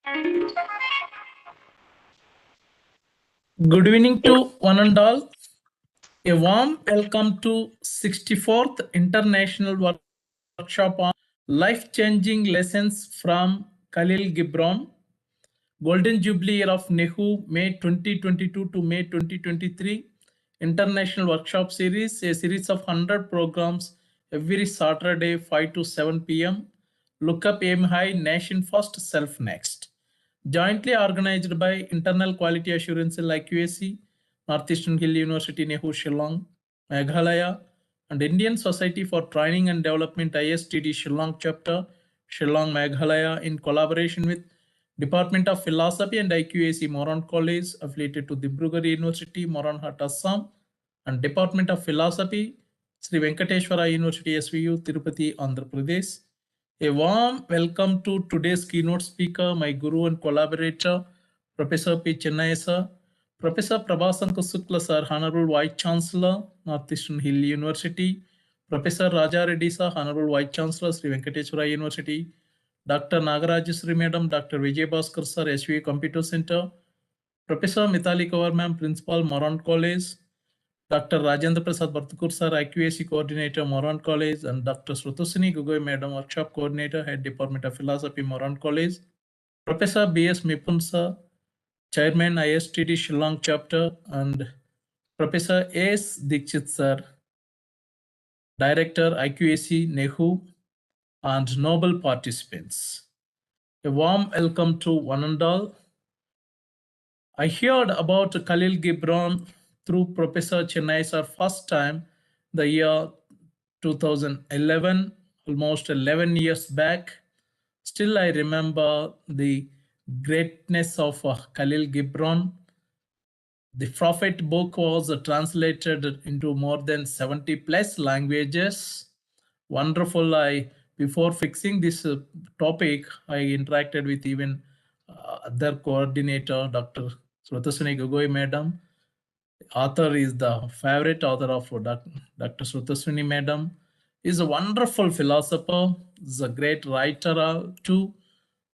Good evening to one and all. A warm welcome to 64th International Workshop on Life-Changing Lessons from Khalil Gibran, Golden Jubilee Year of NEHU, May 2022 to May 2023, International Workshop Series, a series of 100 programs every Saturday 5 to 7 p.m. Look up, aim high, nation first, self next. Jointly organized by Internal Quality Assurance IQAC, Northeastern Hill University, NEHU, Shillong, Meghalaya, and Indian Society for Training and Development ISTD Shillong chapter, Shillong, Meghalaya, in collaboration with Department of Philosophy and IQAC Moran College, affiliated to Dibrugarh University, MORANHAT, ASSAM, and Department of Philosophy, Sri Venkateswara University, SVU, Tirupati, Andhra Pradesh. A warm welcome to today's keynote speaker, my guru and collaborator, Professor P. Chennai sir, Professor Prabhasankar Sukla sir, Honorable Vice Chancellor, Northeastern Hill University, Professor Raja Reddy sir, Honorable Vice Chancellor, Sri Venkateswara University, Dr. Nagarajasri Madam, Dr. Vijay Bhaskar sir, SVA Computer Center, Professor Mithali Kaur ma'am, Principal, Moran College, Dr. Rajendra Prasad Bartukur sir, IQAC Coordinator, Moran College, and Dr. Srutasini Gugoi Madam, Workshop Coordinator, Head Department of Philosophy, Moran College, Professor B.S. Mipun sir, Chairman ISTD Shillong Chapter, and Professor A.S. Dikshit sir, Director IQAC NEHU, and noble participants. A warm welcome to one and all. I heard about Khalil Gibran through Professor Chennai sir first time the year 2011, almost 11 years back. Still, I remember the greatness of Khalil Gibran. The Prophet book was translated into more than 70 plus languages. Wonderful. Before fixing this topic, I interacted with even other coordinator, Dr. Srutasini Gugoi Madam. Author is the favorite author of Dr. Srutasini Madam. Is a wonderful philosopher, is a great writer too,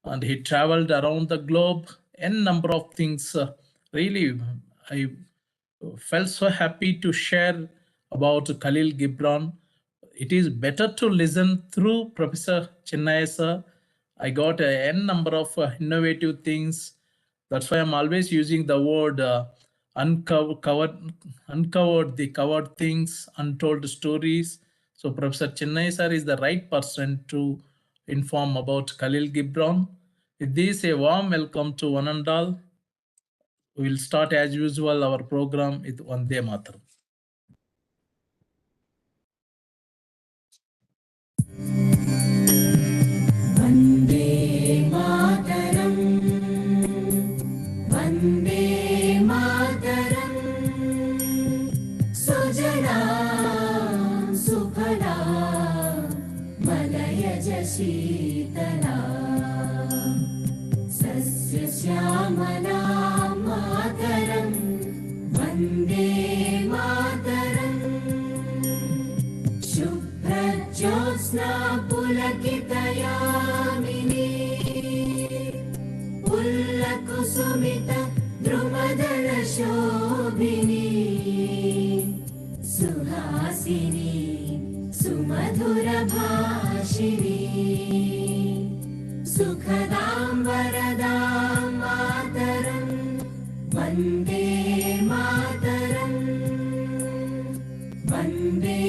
and he traveled around the globe. N number of things. Really, I felt so happy to share about Khalil Gibran. It is better to listen through Professor Chennai sir. I got a N number of innovative things. That's why I'm always using the word uncovered the covered things, untold stories. So Professor Chennai sir is the right person to inform about Khalil Gibran. With this, a warm welcome to one and all. We will start as usual our program with Vande Mataram. Vande Mataram, Vande Mataram, Sujana Suphana, Malayaja Sheetala, Sasya Shyamala Mataram, Vande Mataram, Shubhra Jyotsna Pulakitayamini, Pullakusumita Drumadala Shobhini, Suhasini Sumadhura Bhashini, Sukhadam Varadam Mataram, Vande Mataram, Vande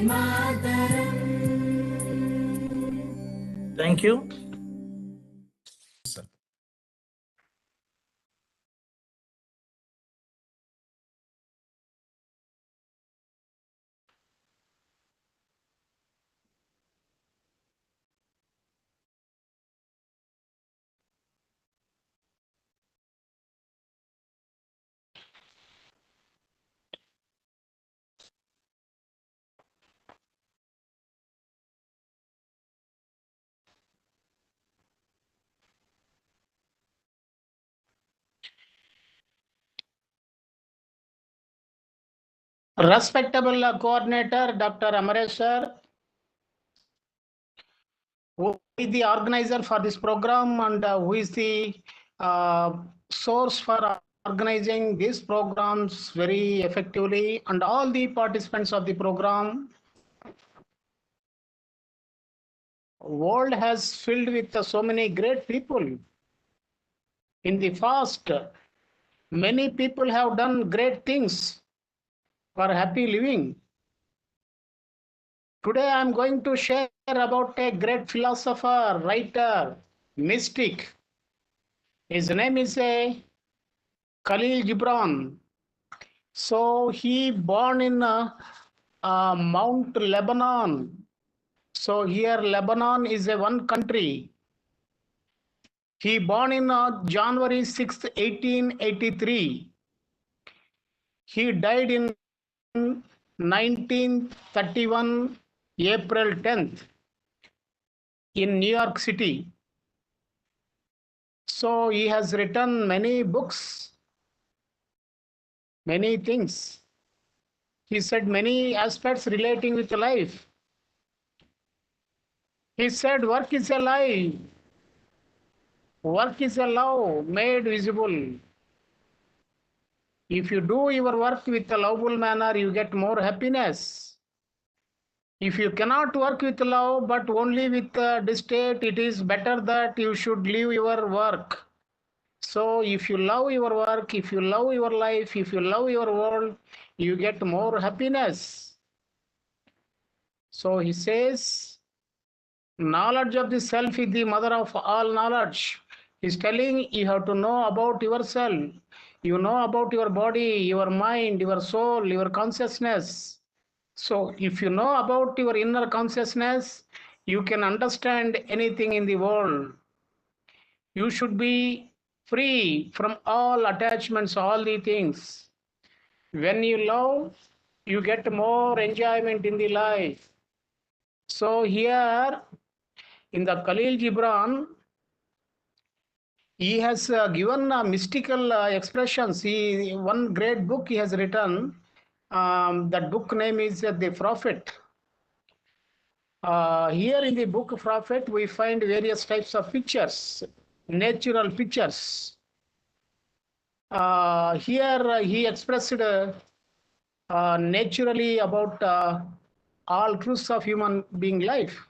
Mataram. Thank you. Respectable coordinator, Dr. Amaresh sir, who is the organizer for this program and who is the source for organizing these programs very effectively, and all the participants of the program. World has filled with so many great people. In the past, many people have done great things for happy living. Today I am going to share about a great philosopher, writer, mystic. His name is Khalil Gibran. So he born in Mount Lebanon. So here Lebanon is a one country. He born in January 6th, 1883. He died in 1931, April 10th, in New York City. So he has written many books, many things. He said many aspects relating with life. He said work is a life. Work is a love made visible. If you do your work with a lovable manner, you get more happiness. If you cannot work with love, but only with distaste, it is better that you should leave your work. So if you love your work, if you love your life, if you love your world, you get more happiness. So he says, knowledge of the self is the mother of all knowledge. He's telling you have to know about yourself. You know about your body, your mind, your soul, your consciousness. So if you know about your inner consciousness, you can understand anything in the world. You should be free from all attachments, all the things. When you love, you get more enjoyment in the life. So here in the Khalil Gibran, he has given mystical expressions. One great book he has written. That book name is The Prophet. Here in the book Prophet, we find various types of pictures, natural pictures. Here he expressed naturally about all truths of human being life.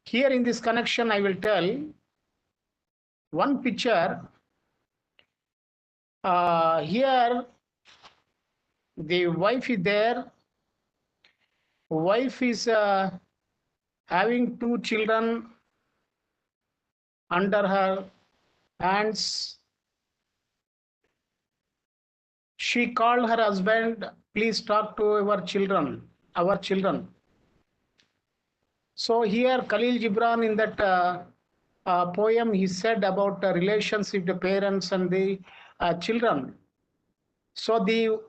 Here in this connection, I will tell one picture. Here the wife is there. Wife is having two children under her hands. She called her husband, please talk to our children. So here Khalil Gibran in that poem, he said about the relationship, the parents and the children. So the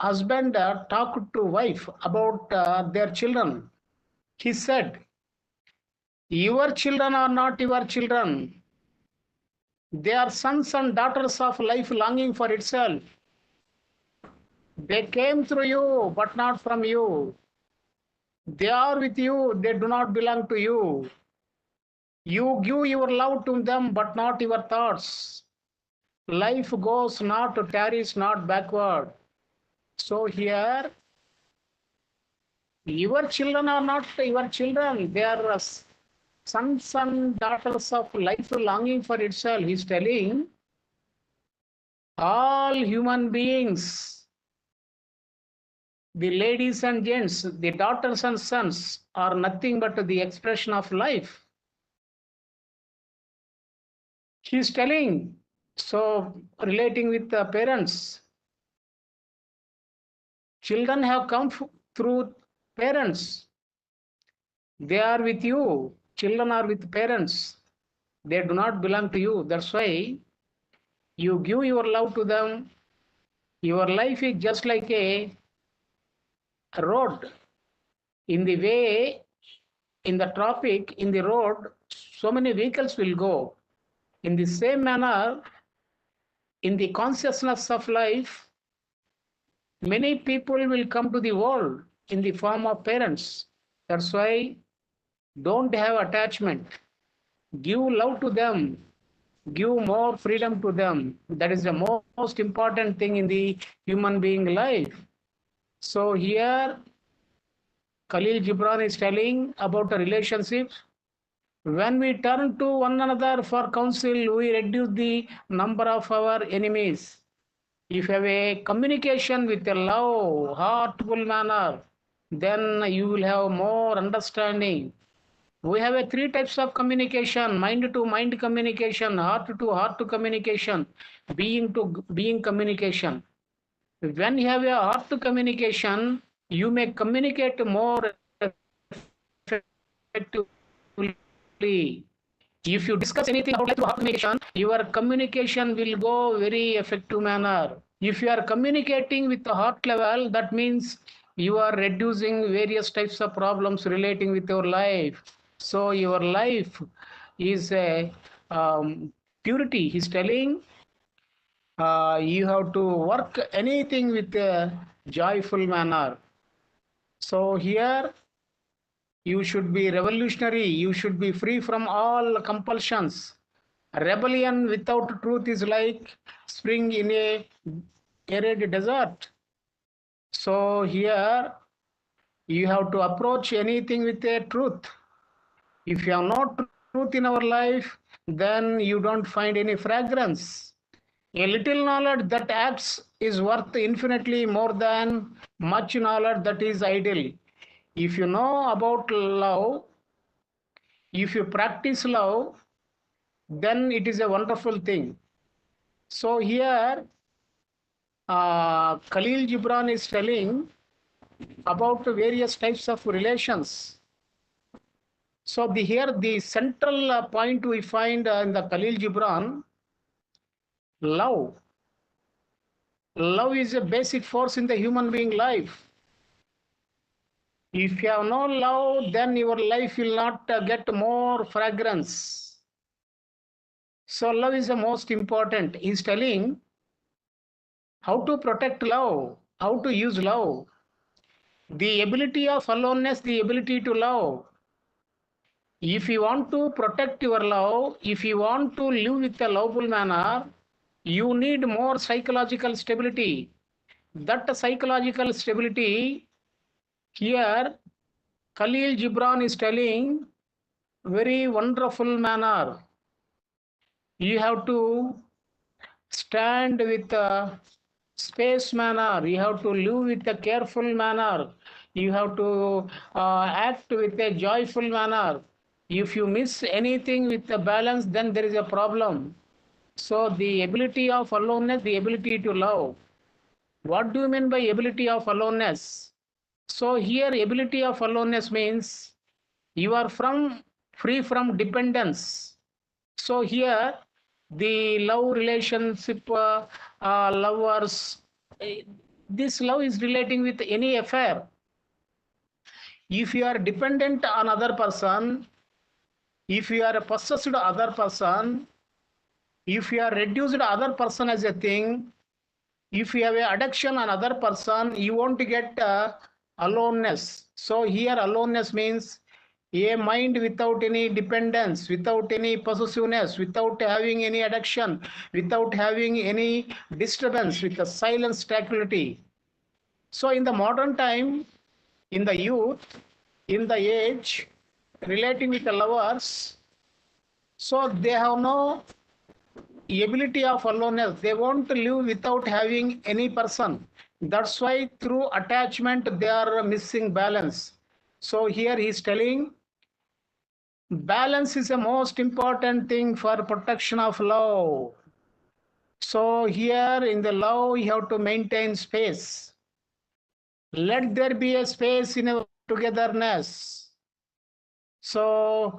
husband talked to wife about their children. He said, your children are not your children. They are sons and daughters of life longing for itself. They came through you, but not from you. They are with you, they do not belong to you. You give your love to them, but not your thoughts. Life goes not, tarries not backward. So here, your children are not your children. They are sons and daughters of life longing for itself. He's telling all human beings, the ladies and gents, the daughters and sons are nothing but the expression of life. He's telling, so relating with the parents, children have come through parents. They are with you. Children are with parents. They do not belong to you. That's why you give your love to them. Your life is just like a road. In the way, in the traffic, in the road, so many vehicles will go. In the same manner, in the consciousness of life, many people will come to the world in the form of parents. That's why don't have attachment. Give love to them. Give more freedom to them. That is the most important thing in the human being life. So here Khalil Gibran is telling about the relationships. When we turn to one another for counsel, we reduce the number of our enemies. If you have a communication with a love, heartful manner, then you will have more understanding. We have a three types of communication: mind to mind communication, heart to heart communication, being to being communication. When you have a heart to communication, you may communicate more effectively. If you discuss anything about heart communication, your communication will go very effective manner. If you are communicating with the heart level, that means you are reducing various types of problems relating with your life. So your life is a purity. He's telling you have to work anything with a joyful manner. So here you should be revolutionary. You should be free from all compulsions. Rebellion without truth is like spring in a arid desert. So here you have to approach anything with a truth. If you have no truth in our life, then you don't find any fragrance. A little knowledge that acts is worth infinitely more than much knowledge that is idle. If you know about love, if you practice love, then it is a wonderful thing. So here, Khalil Gibran is telling about various types of relations. So here the central point we find in the Khalil Gibran, love. Love is a basic force in the human being life. If you have no love, then your life will not get more fragrance. So love is the most important. He's telling how to protect love, how to use love. The ability of aloneness, the ability to love. If you want to protect your love, if you want to live with a lovable manner, you need more psychological stability. That psychological stability, here Khalil Gibran is telling very wonderful manner. You have to stand with a space manner. You have to live with a careful manner. You have to act with a joyful manner. If you miss anything with the balance, then there is a problem. So the ability of aloneness, the ability to love. What do you mean by ability of aloneness? So here ability of aloneness means you are free from dependence. So here the love relationship, lovers, this love is relating with any affair. If you are dependent on other person, if you are a possessed other person, if you are reduced other person as a thing, if you have a addiction on other person, you won't get aloneness. So here aloneness means a mind without any dependence, without any possessiveness, without having any addiction, without having any disturbance, with a silence tranquility. So in the modern time, in the youth, in the age, relating with the lovers, so they have no ability of aloneness. They want to live without having any person. That's why through attachment they are missing balance. So here he is telling balance is the most important thing for protection of love. So here in the love you have to maintain space. Let there be a space in our togetherness. So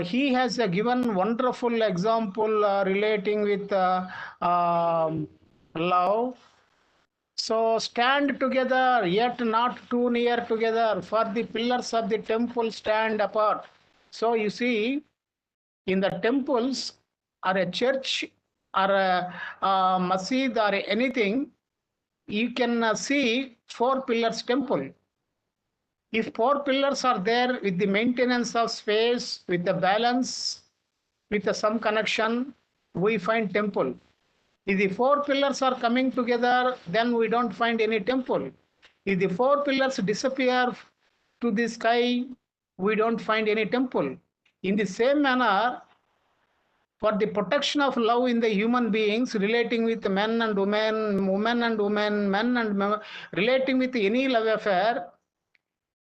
he has given wonderful example relating with love. So stand together, yet not too near together, for the pillars of the temple stand apart. So you see, in the temples or a church or a masjid or anything, you can see four pillars temple. If four pillars are there with the maintenance of space, with the balance, with some connection, we find temple. If the four pillars are coming together, then we don't find any temple. If the four pillars disappear to the sky, we don't find any temple. In the same manner, for the protection of love in the human beings, relating with men and women, women and women, men and men, relating with any love affair,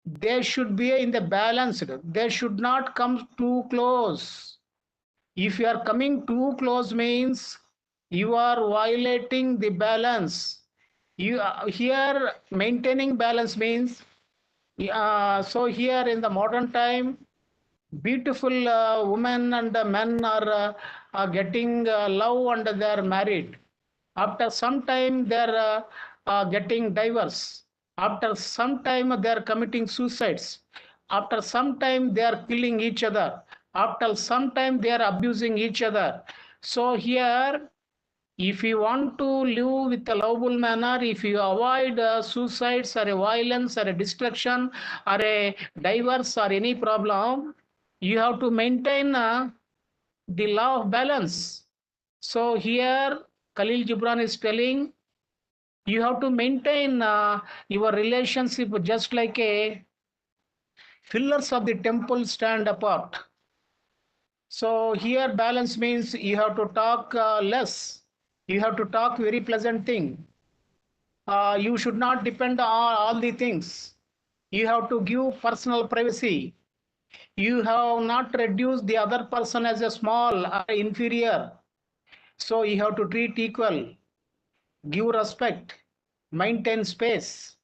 they should be in the balanced. They should not come too close. If you are coming too close means you are violating the balance. You here maintaining balance means so here in the modern time, beautiful women and men are getting love and they are married. After some time they are getting divorce. After some time they are committing suicides. After some time they are killing each other. After some time they are abusing each other. So here, if you want to live with a lovable manner, if you avoid suicides or a violence or a destruction or a divorce or any problem, you have to maintain the law of balance. So here Khalil Gibran is telling you have to maintain your relationship just like a pillars of the temple stand apart. So here balance means you have to talk less. You have to talk very pleasant thing. You should not depend on all the things. You have to give personal privacy. You have not reduced the other person as a small or inferior. So you have to treat equal, give respect, maintain space.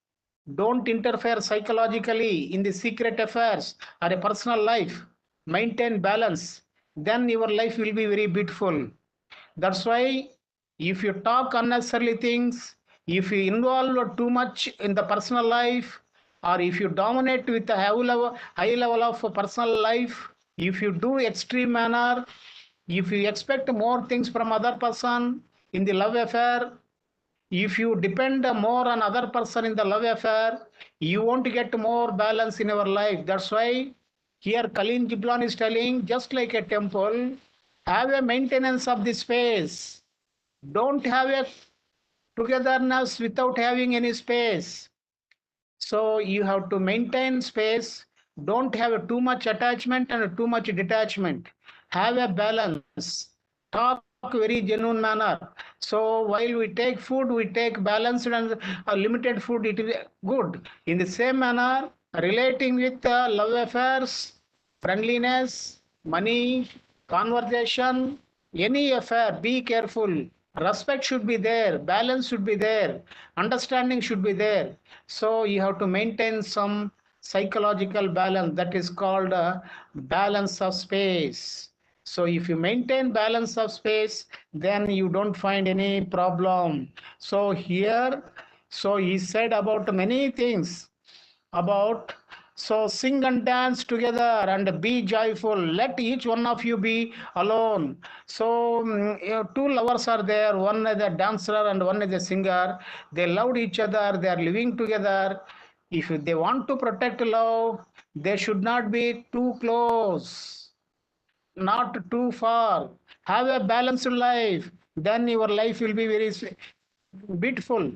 Don't interfere psychologically in the secret affairs or a personal life. Maintain balance. Then your life will be very beautiful. That's why if you talk unnecessarily things, if you involve too much in the personal life, or if you dominate with a high level of personal life, if you do extreme manner, if you expect more things from other person in the love affair, if you depend more on other person in the love affair, you won't get more balance in your life. That's why here Khalil Gibran is telling, just like a temple, have a maintenance of the space. Don't have a togetherness without having any space. So you have to maintain space. Don't have too much attachment and too much detachment. Have a balance. Talk very genuine manner. So while we take food, we take balanced and limited food. It is good. In the same manner, relating with love affairs, friendliness, money, conversation, any affair, be careful. Respect should be there, balance should be there, understanding should be there. So you have to maintain some psychological balance, that is called balance of space. So if you maintain balance of space, then you don't find any problem. So here, so he said about many things about, so sing and dance together and be joyful. Let each one of you be alone. So two lovers are there. One is a dancer and one is a singer. They loved each other. They are living together. If they want to protect love, they should not be too close, not too far. Have a balanced life. Then your life will be very beautiful.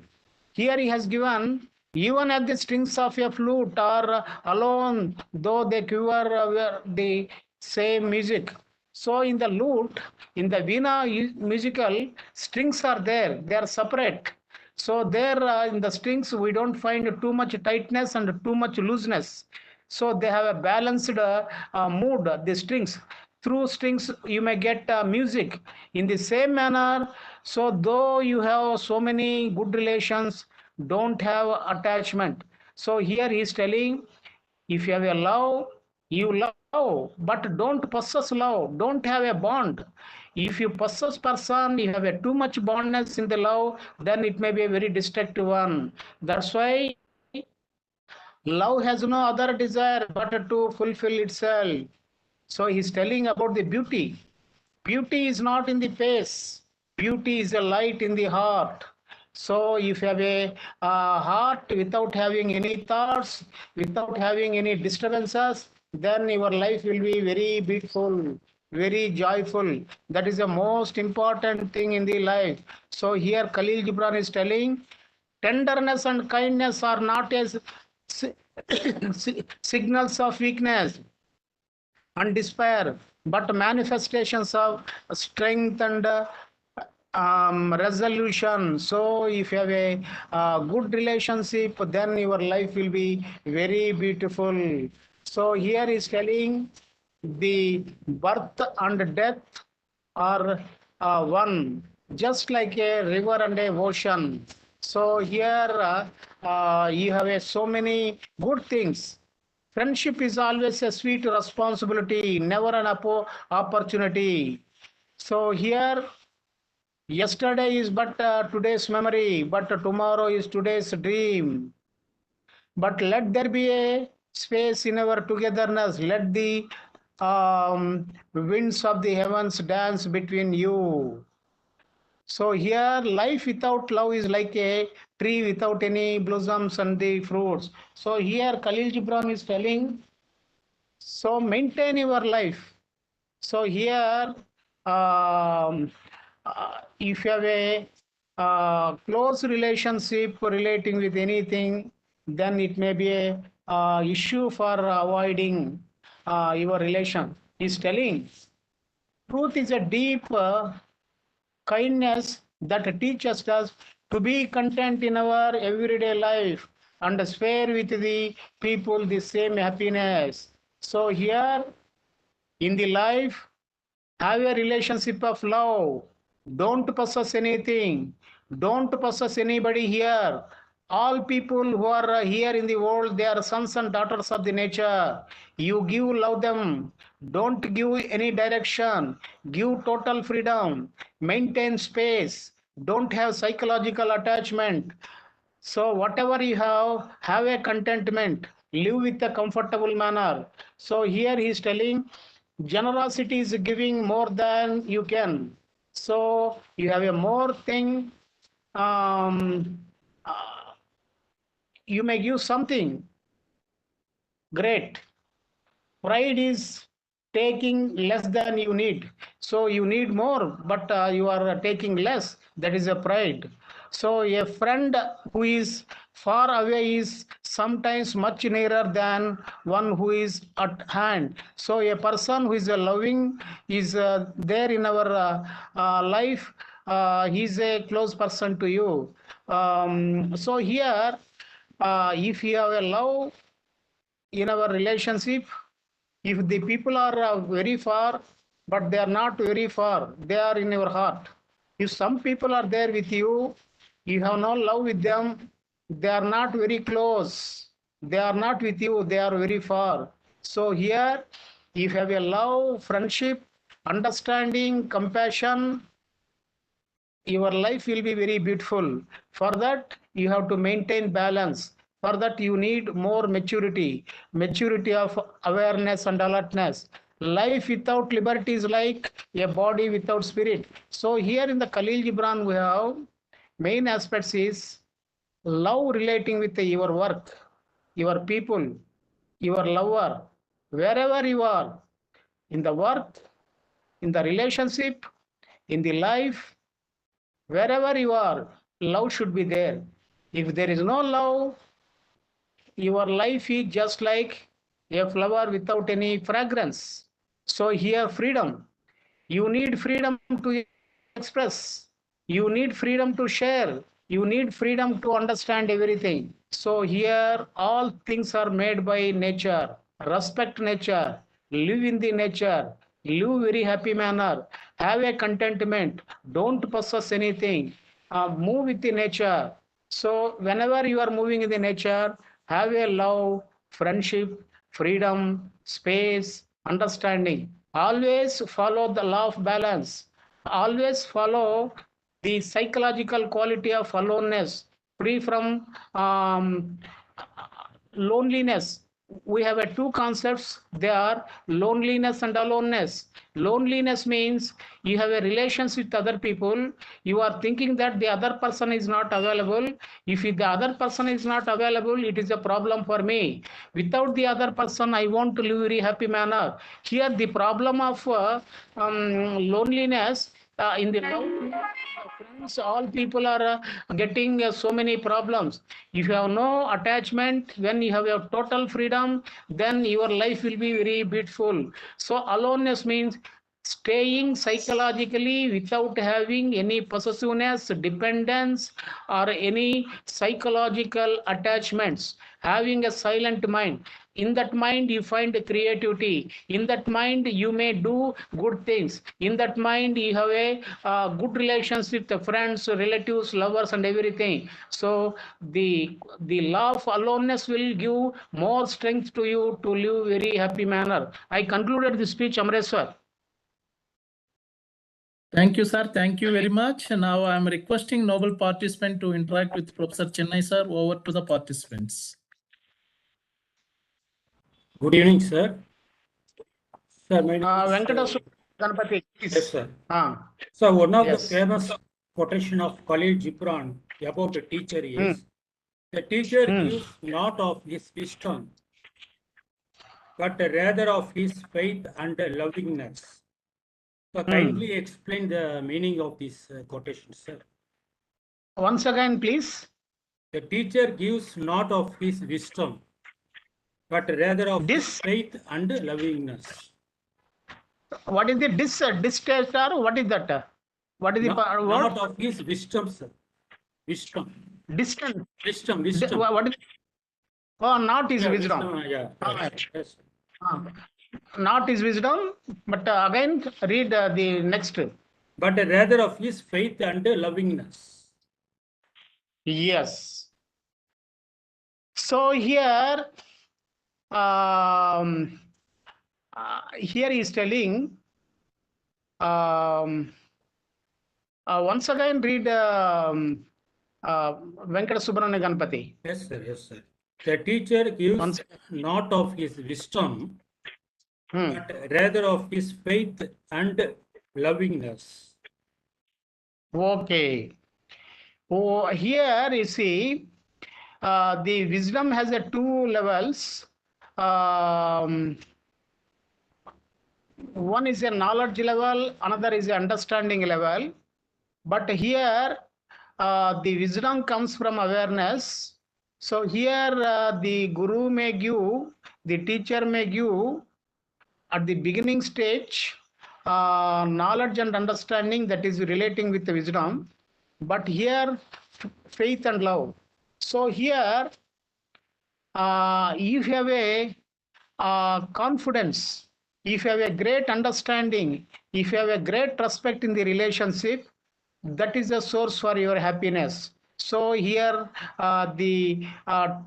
Here he has given, even at the strings of a flute or alone, though they quiver the same music. So in the lute, in the veena musical, strings are there. They are separate. So there in the strings, we don't find too much tightness and too much looseness. So they have a balanced mood, the strings. Through strings, you may get music. In the same manner, so though you have so many good relations, don't have attachment. So here he is telling, if you have a love, you love, but don't possess love. Don't have a bond. If you possess person, you have a too much bondness in the love, then it may be a very destructive one. That's why love has no other desire but to fulfill itself. So he's telling about the beauty. Beauty is not in the face. Beauty is a light in the heart. So if you have a heart without having any thoughts, without having any disturbances, then your life will be very beautiful. very joyful. That is the most important thing in the life. So here Khalil Gibran is telling, tenderness and kindness are not as signals of weakness and despair, but manifestations of strength and resolution. So if you have a good relationship, then your life will be very beautiful. So here is telling the birth and death are one, just like a river and a ocean. So here you have so many good things. Friendship is always a sweet responsibility, never an opportunity. So here, yesterday is but today's memory, but tomorrow is today's dream. But let there be a space in our togetherness. Let the winds of the heavens dance between you. So here, life without love is like a tree without any blossoms and the fruits. So here, Khalil Gibran is telling, so maintain your life. So here, if you have a close relationship relating with anything, then it may be a issue for avoiding your relation. He's telling, truth is a deep kindness that teaches us to be content in our everyday life and share with the people the same happiness. So here in the life, have a relationship of love. Don't possess anything. Don't possess anybody here. All people who are here in the world, they are sons and daughters of the nature. You give love them. Don't give any direction. Give total freedom. Maintain space. Don't have psychological attachment. So whatever you have a contentment. Live with a comfortable manner. So here he is telling, generosity is giving more than you can. So you have a more thing. You may give something great. Pride is taking less than you need. So you need more, but you are taking less. That is a pride. So a friend who is far away is sometimes much nearer than one who is at hand. So a person who is loving is there in our life. He is a close person to you. So here, if you have a love in our relationship, if the people are very far, but they are not very far, they are in your heart. If some people are there with you, you have no love with them, they are not very close, they are not with you, they are very far. So here, if you have a love, friendship, understanding, compassion, your life will be very beautiful. For that, you have to maintain balance. For that, you need more maturity of awareness and alertness. Life without liberty is like a body without spirit. So here in the Khalil Gibran, we have main aspects is love relating with your work, your people, your lover, wherever you are, in the work, in the relationship, in the life, wherever you are, love should be there. If there is no love, your life is just like a flower without any fragrance. So here, freedom. You need freedom to express. You need freedom to share. You need freedom to understand everything. So here, all things are made by nature. Respect nature. Live in the nature. Live very happy manner. Have a contentment. Don't possess anything. Move with the nature. So whenever you are moving in the nature, have a love, friendship, freedom, space, understanding. Always follow the law of balance. Always follow the psychological quality of aloneness, free from loneliness. we have two concepts. They are loneliness and aloneness. Loneliness means you have a relationship with other people. You are thinking that the other person is not available. If the other person is not available, it is a problem for me. Without the other person, I want to live very happy manner. Here, the problem of loneliness in the love friends, all people are getting so many problems. If you have no attachment, when you have your total freedom, then your life will be very beautiful. So aloneness means staying psychologically without having any possessiveness, dependence, or any psychological attachments, having a silent mind. In that mind you find creativity. In that mind you may do good things. In that mind you have a good relations with the friends, relatives, lovers, and everything. So the law of aloneness will give more strength to you to live very happy manner. I concluded the speech, Amreswar. Thank you, sir. Thank you very much. Now I am requesting noble participant to interact with Professor Chennai, sir. Over to the participants. Good evening, sir. Sir, my name is, Venkateswara Ganapati, please. yes, sir. Ah, So one of yes. the famous quotation of Khalil Gibran about the teacher is, the teacher gives not of his wisdom, but rather of his faith and lovingness. So kindly explain the meaning of this quotation, sir. Once again, please. The teacher gives not of his wisdom, but rather of his faith and lovingness. What is the distaste or what is that? What is the word? Not of his wisdom, sir. Wisdom. Distant. Wisdom. What is? Oh, not his Yeah, wisdom. yeah. Yes. Not his wisdom, but again read the next. But rather of his faith and lovingness. Yes. So here, here he is telling. Once again, read Venkateswara Ganapati. Yes, sir. Yes, sir. The teacher gives not of his wisdom, but rather of his faith and lovingness. Okay. Oh, here you see, the wisdom has a two levels. One is a knowledge level, another is an understanding level. But here, the wisdom comes from awareness. So here, the guru may give, the teacher may give at the beginning stage knowledge and understanding that is relating with the wisdom. But here, faith and love. So here, if you have a confidence, if you have a great understanding, if you have a great respect in the relationship, that is the source for your happiness. So here the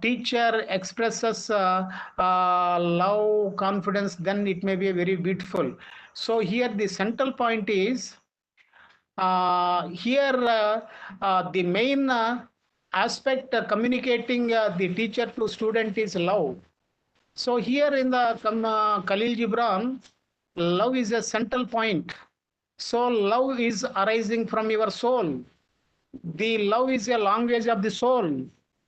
teacher expresses love, confidence, then it may be very beautiful. So here the central point is, here the main aspect communicating the teacher to student is love. So here in the Khalil Gibran, love is a central point. So love is arising from your soul. The love is a language of the soul.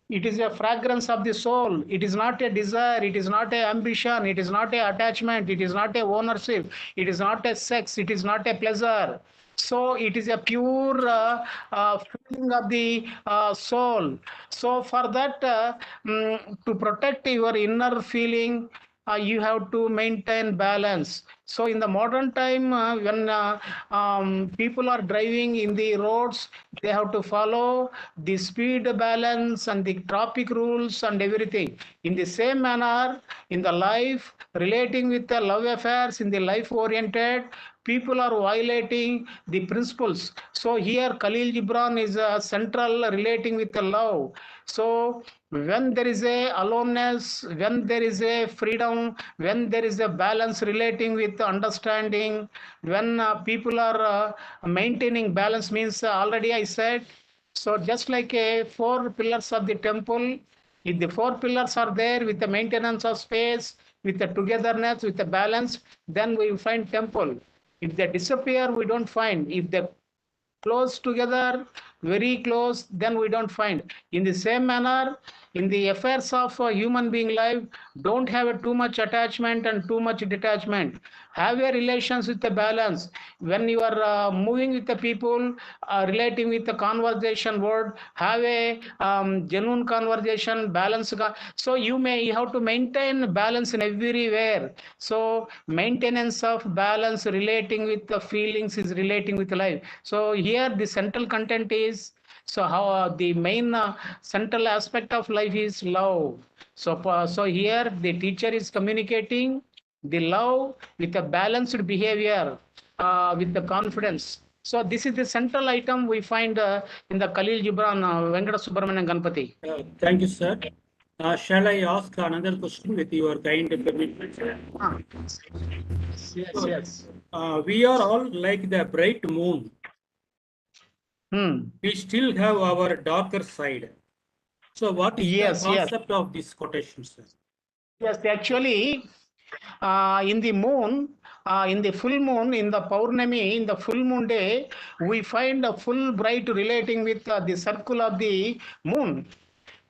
It is a fragrance of the soul. It is not a desire. It is not a ambition. It is not a attachment. It is not a ownership. It is not a sex. It is not a pleasure. So it is a pure feeling of the soul. So for that, to protect your inner feeling, you have to maintain balance. So in the modern time, when people are driving in the roads, they have to follow the speed balance and the traffic rules and everything. In the same manner, in the life, relating with the love affairs, in the life oriented, people are violating the principles. So here Khalil Gibran is central relating with the love. So when there is a aloneness, when there is a freedom, when there is a balance relating with understanding, when people are maintaining balance means already I said, so just like a four pillars of the temple, If the four pillars are there with the maintenance of space, with the togetherness, with the balance, then we find temple. If they disappear, we don't find. If they close together, very close, then we don't find. In the same manner, in the affairs of a human being life, don't have a too much attachment and too much detachment. Have a relations with the balance. When you are moving with the people, relating with the conversation word, have a genuine conversation, balance. So you have to maintain balance in everywhere. So maintenance of balance relating with the feelings is relating with life. So here the central content is, so how the main central aspect of life is love. So here the teacher is communicating the love with a balanced behavior, with the confidence. So this is the central item we find in the Khalil Gibran Venkateswara Ganpati. Thank you, sir. Shall I ask another question with your kind permission? Yes. We are all like the bright moon. We still have our darker side. So what is the concept of this quotation, sir? Yes, actually, in the moon, in the full moon, in the Paurnami, in the full moon day, we find a full bright relating with the circle of the moon.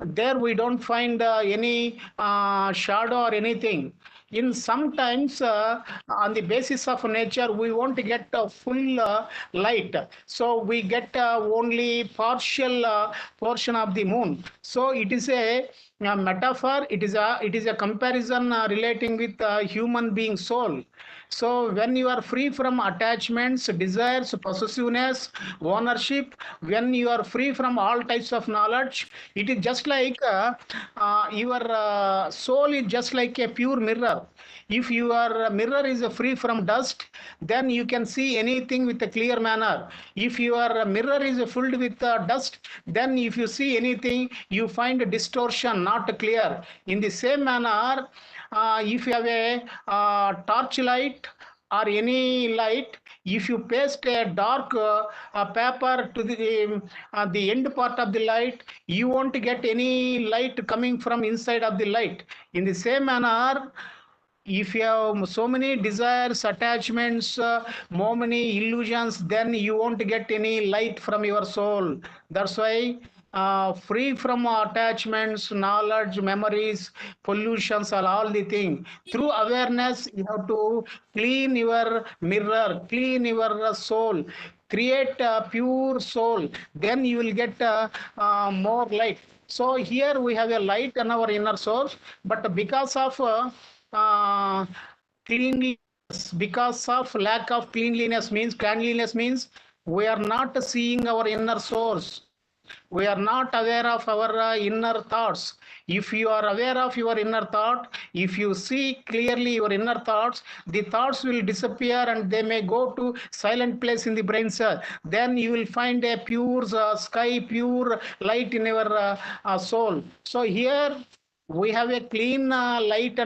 There we don't find any shadow or anything. In sometimes on the basis of nature, we won't get a full light. So we get only partial portion of the moon. So it is a metaphor. It is a comparison relating with human being soul. So when you are free from attachments, desires, possessiveness, ownership, when you are free from all types of knowledge, it is just like your soul is just like a pure mirror. If your mirror is free from dust, then you can see anything with a clear manner. If your mirror is filled with dust, then if you see anything, you find distortion, not clear. In the same manner, if you have a torch light or any light, if you paste a dark paper to the end part of the light, you won't get any light coming from inside of the light. In the same manner, if you have so many desires, attachments, so many illusions, then you won't get any light from your soul. That's why free from attachments, knowledge, memories, pollutions, all the thing. Through awareness, you have to clean your mirror, clean your soul, create a pure soul. Then you will get more light. So here we have a light in our inner source, but because of cleanliness, because of lack of cleanliness means we are not seeing our inner source. We are not aware of our inner thoughts. If you are aware of your inner thought, if you see clearly your inner thoughts, the thoughts will disappear and they may go to silent place in the brain cell. Then you will find a pure sky, pure light in your soul. So here we have a clean light,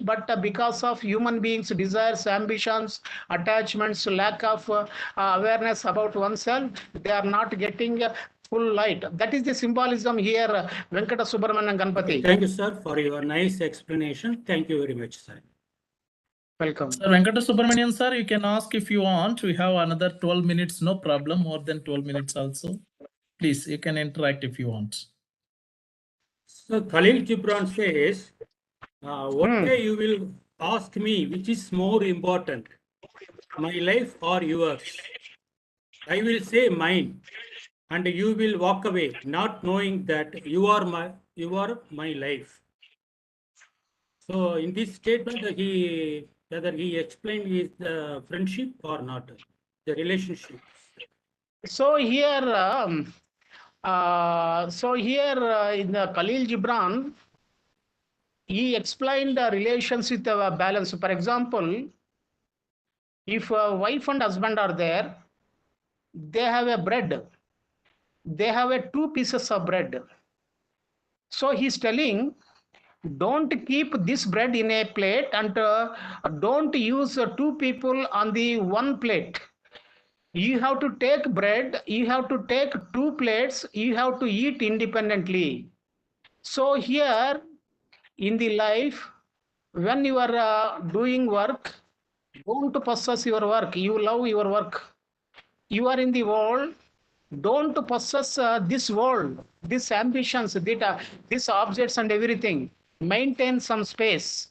but because of human beings' desires, ambitions, attachments, lack of awareness about oneself, they are not getting full light. That is the symbolism here, Venkata Subramanian Ganpati. Thank you, sir, for your nice explanation. Thank you very much, sir. Welcome. Sir Venkata Subramanian sir, you can ask if you want. We have another 12 minutes, no problem, more than 12 minutes also. Please, you can interact if you want. So Khalil Gibran says, one day you will ask me which is more important, my life or yours. I will say mine, and you will walk away, not knowing that you are my life. So in this statement, whether he explained his friendship or not, the relationship. So here, in the Khalil Gibran, he explained the relations with the balance. For example, if a wife and husband are there, they have a bread. They have two pieces of bread. So he's telling, don't keep this bread in a plate and don't use two people on the one plate. You have to take bread, you have to take two plates, you have to eat independently. So here in the life, when you are doing work, don't possess your work. You love your work. You are in the world. Don't possess this world, these ambitions, these objects and everything. Maintain some space.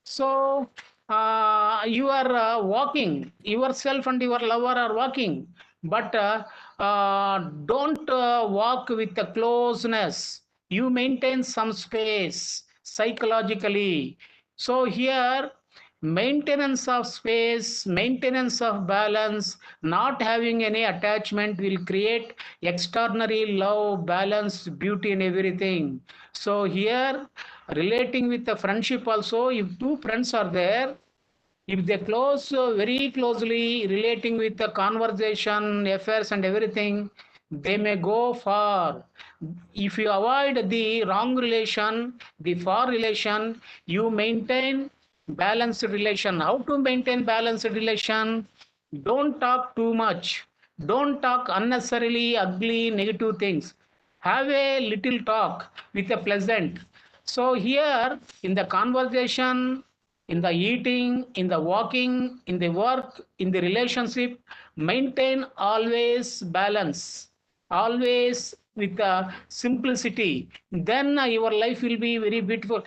So you are walking, yourself and your lover are walking, but don't walk with the closeness. You maintain some space psychologically. So here, maintenance of space, maintenance of balance, not having any attachment will create extraordinary love, balance, beauty, and everything. So here, relating with the friendship also, if two friends are there, if they close very closely relating with the conversation, affairs, and everything, they may go far. If you avoid the wrong relation, the far relation, you maintain balanced relation. How to maintain balanced relation? Don't talk too much. Don't talk unnecessarily ugly, negative things. Have a little talk with a pleasant. So here in the conversation, in the eating, in the walking, in the work, in the relationship, maintain always balance, always with simplicity. Then your life will be very beautiful.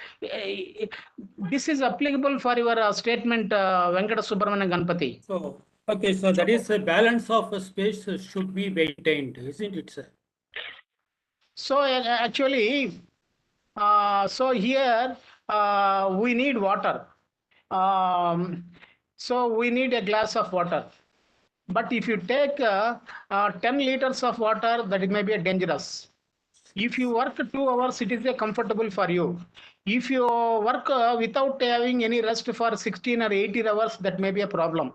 This is applicable for your statement, Venkata Subramanian Ganpati. So, okay, so that is a balance of space should be maintained, isn't it, sir? So actually, so here we need water. So we need a glass of water. But if you take 10 liters of water, that it may be dangerous. If you work 2 hours, it is comfortable for you. If you work without having any rest for 16 or 18 hours, that may be a problem.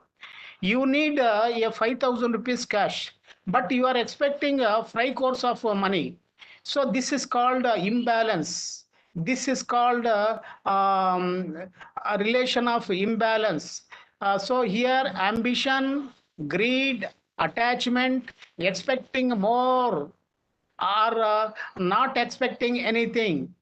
You need a 5,000 rupees cash, but you are expecting a 5 crores of money. So this is called imbalance. This is called a relation of imbalance. So here ambition, greed, attachment, expecting more, or not expecting anything.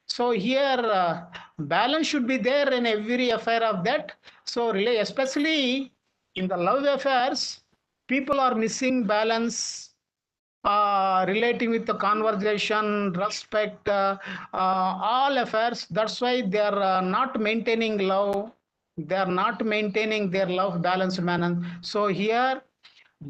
So here balance should be there in every affair of that. So especially in the love affairs, people are missing balance relating with the conversation, respect, all affairs. That's why they are not maintaining love. They are not maintaining their love balanced manner. So here,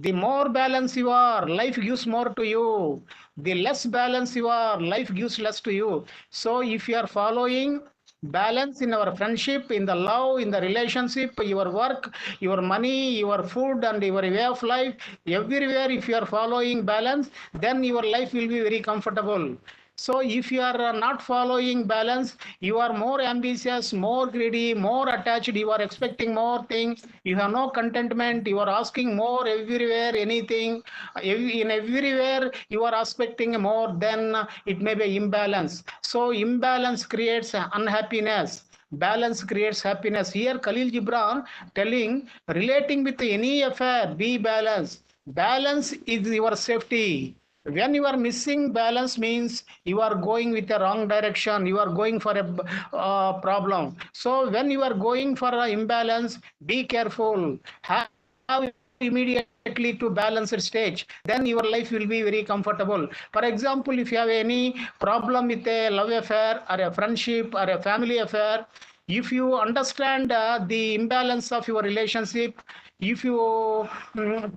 the more balance you are, life gives more to you. The less balance you are, life gives less to you. So if you are following balance in our friendship, in the love, in the relationship, your work, your money, your food, and your way of life, everywhere, if you are following balance, then your life will be very comfortable. So if you are not following balance, you are more ambitious, more greedy, more attached, you are expecting more things, you have no contentment, you are asking more everywhere, anything, in everywhere you are expecting more, then it may be imbalance. So imbalance creates unhappiness. Balance creates happiness. Here Khalil Gibran telling, relating with any affair, be balanced. Balance is your safety. When you are missing balance means you are going with the wrong direction, you are going for a problem. So when you are going for an imbalance, be careful, have immediately to balanced stage, then your life will be very comfortable. For example, if you have any problem with a love affair or a friendship or a family affair, if you understand the imbalance of your relationship, if you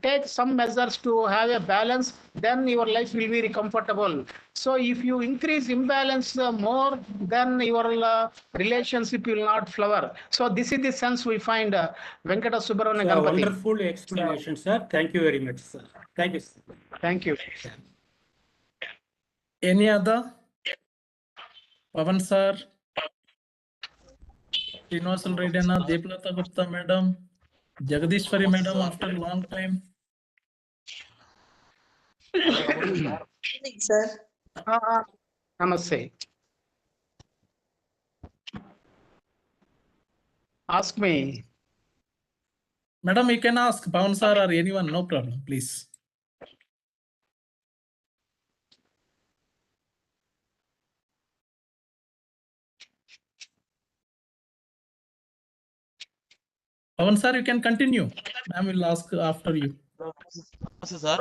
take some measures to have a balance, then your life will be very comfortable. So if you increase imbalance more, then your relationship will not flower. So this is the sense we find Venkata Subramanian So, Ganpati. wonderful explanation, sir. Thank you very much, sir. Thank you, sir. Thank you. Any other? Pavan sir, Srinivasal Redana, Deeplata Gupta madam, Jagadishwari madam after a long time. Sir. Namaste. Ask me. Madam, you can ask Pavan sir or anyone, no problem, please. Pawan sir, you can continue. Ma'am will ask after you. Namaste, sir.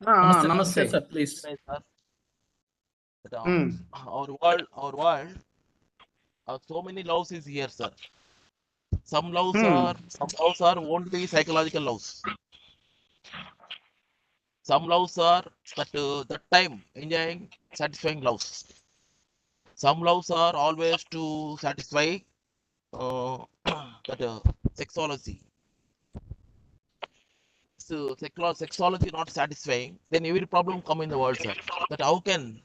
Namaste, Namaste. sir, please. Sir. Our world, so many laws is here, sir. Some laws are only psychological laws. Some laws are that time enjoying satisfying laws. Some laws are always to satisfy that sexology. So sexology not satisfying, then every problem come in the world, sir. That how can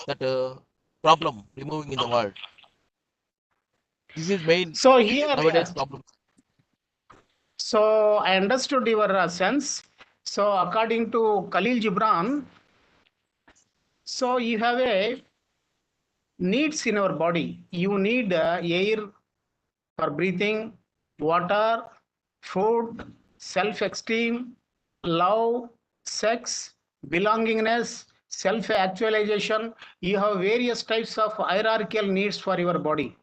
that problem removing in the world? This is main So here, nowadays problem. so I understood your sense. So according to Khalil Gibran, so you have a needs in our body. You need air for breathing, water, food, self-esteem, love, sex, belongingness, self-actualization. You have various types of hierarchical needs for your body.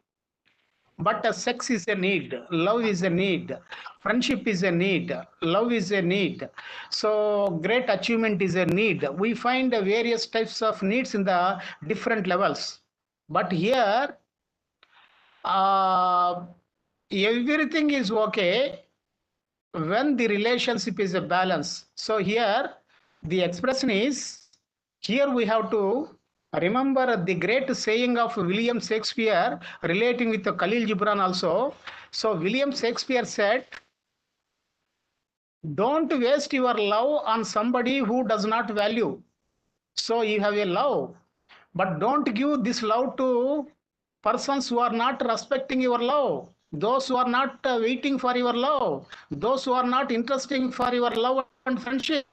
But sex is a need, love is a need, friendship is a need, love is a need. So great achievement is a need. We find various types of needs in the different levels. But here, everything is okay when the relationship is a balance. So here, the expression is, here we have to remember the great saying of William Shakespeare relating with Khalil Gibran also. So William Shakespeare said, don't waste your love on somebody who does not value. So you have a love, but don't give this love to persons who are not respecting your love, those who are not waiting for your love, those who are not interesting for your love and friendship.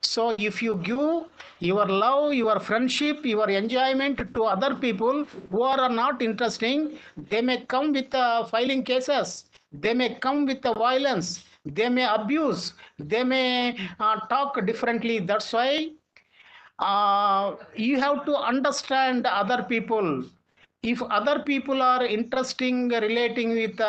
So if you give your love, your friendship, your enjoyment to other people who are not interesting, they may come with filing cases, they may come with violence, they may abuse, they may talk differently. That's why you have to understand other people. If other people are interesting relating with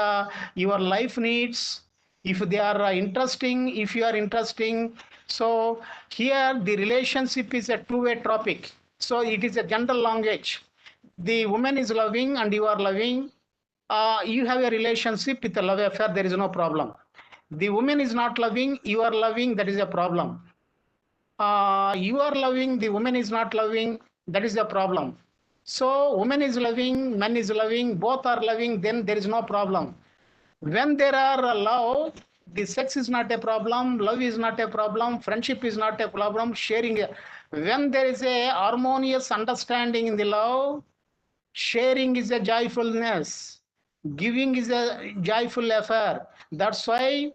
your life needs, if they are interesting, if you are interesting, so here the relationship is a two-way topic. So it is a general language. The woman is loving and you are loving. You have a relationship with a love affair, there is no problem. The woman is not loving, you are loving, that is a problem. You are loving, the woman is not loving, that is the problem. So woman is loving, man is loving, both are loving, then there is no problem. When there are love, the sex is not a problem, love is not a problem, friendship is not a problem, sharing. When there is a harmonious understanding in the love, sharing is a joyfulness, giving is a joyful affair. That's why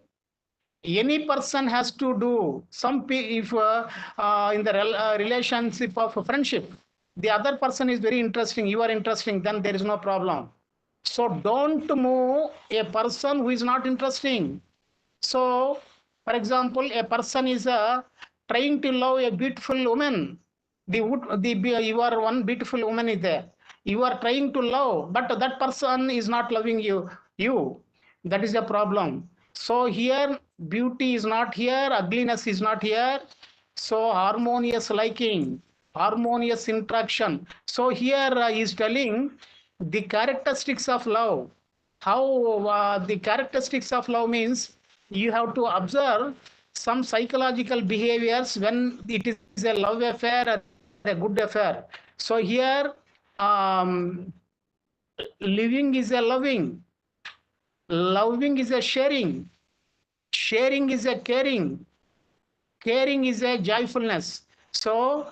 any person has to do some, if in the relationship of friendship, the other person is very interesting, you are interesting, then there is no problem. So don't move a person who is not interesting. So for example, a person is trying to love a beautiful woman. You are one beautiful woman is there, you are trying to love, but that person is not loving you, that is a problem. So here beauty is not here, ugliness is not here. So harmonious liking, harmonious interaction. So here is telling the characteristics of love. How the characteristics of love means, you have to observe some psychological behaviors when it is a love affair or a good affair. So here living is a loving, loving is a sharing, sharing is a caring, caring is a joyfulness. So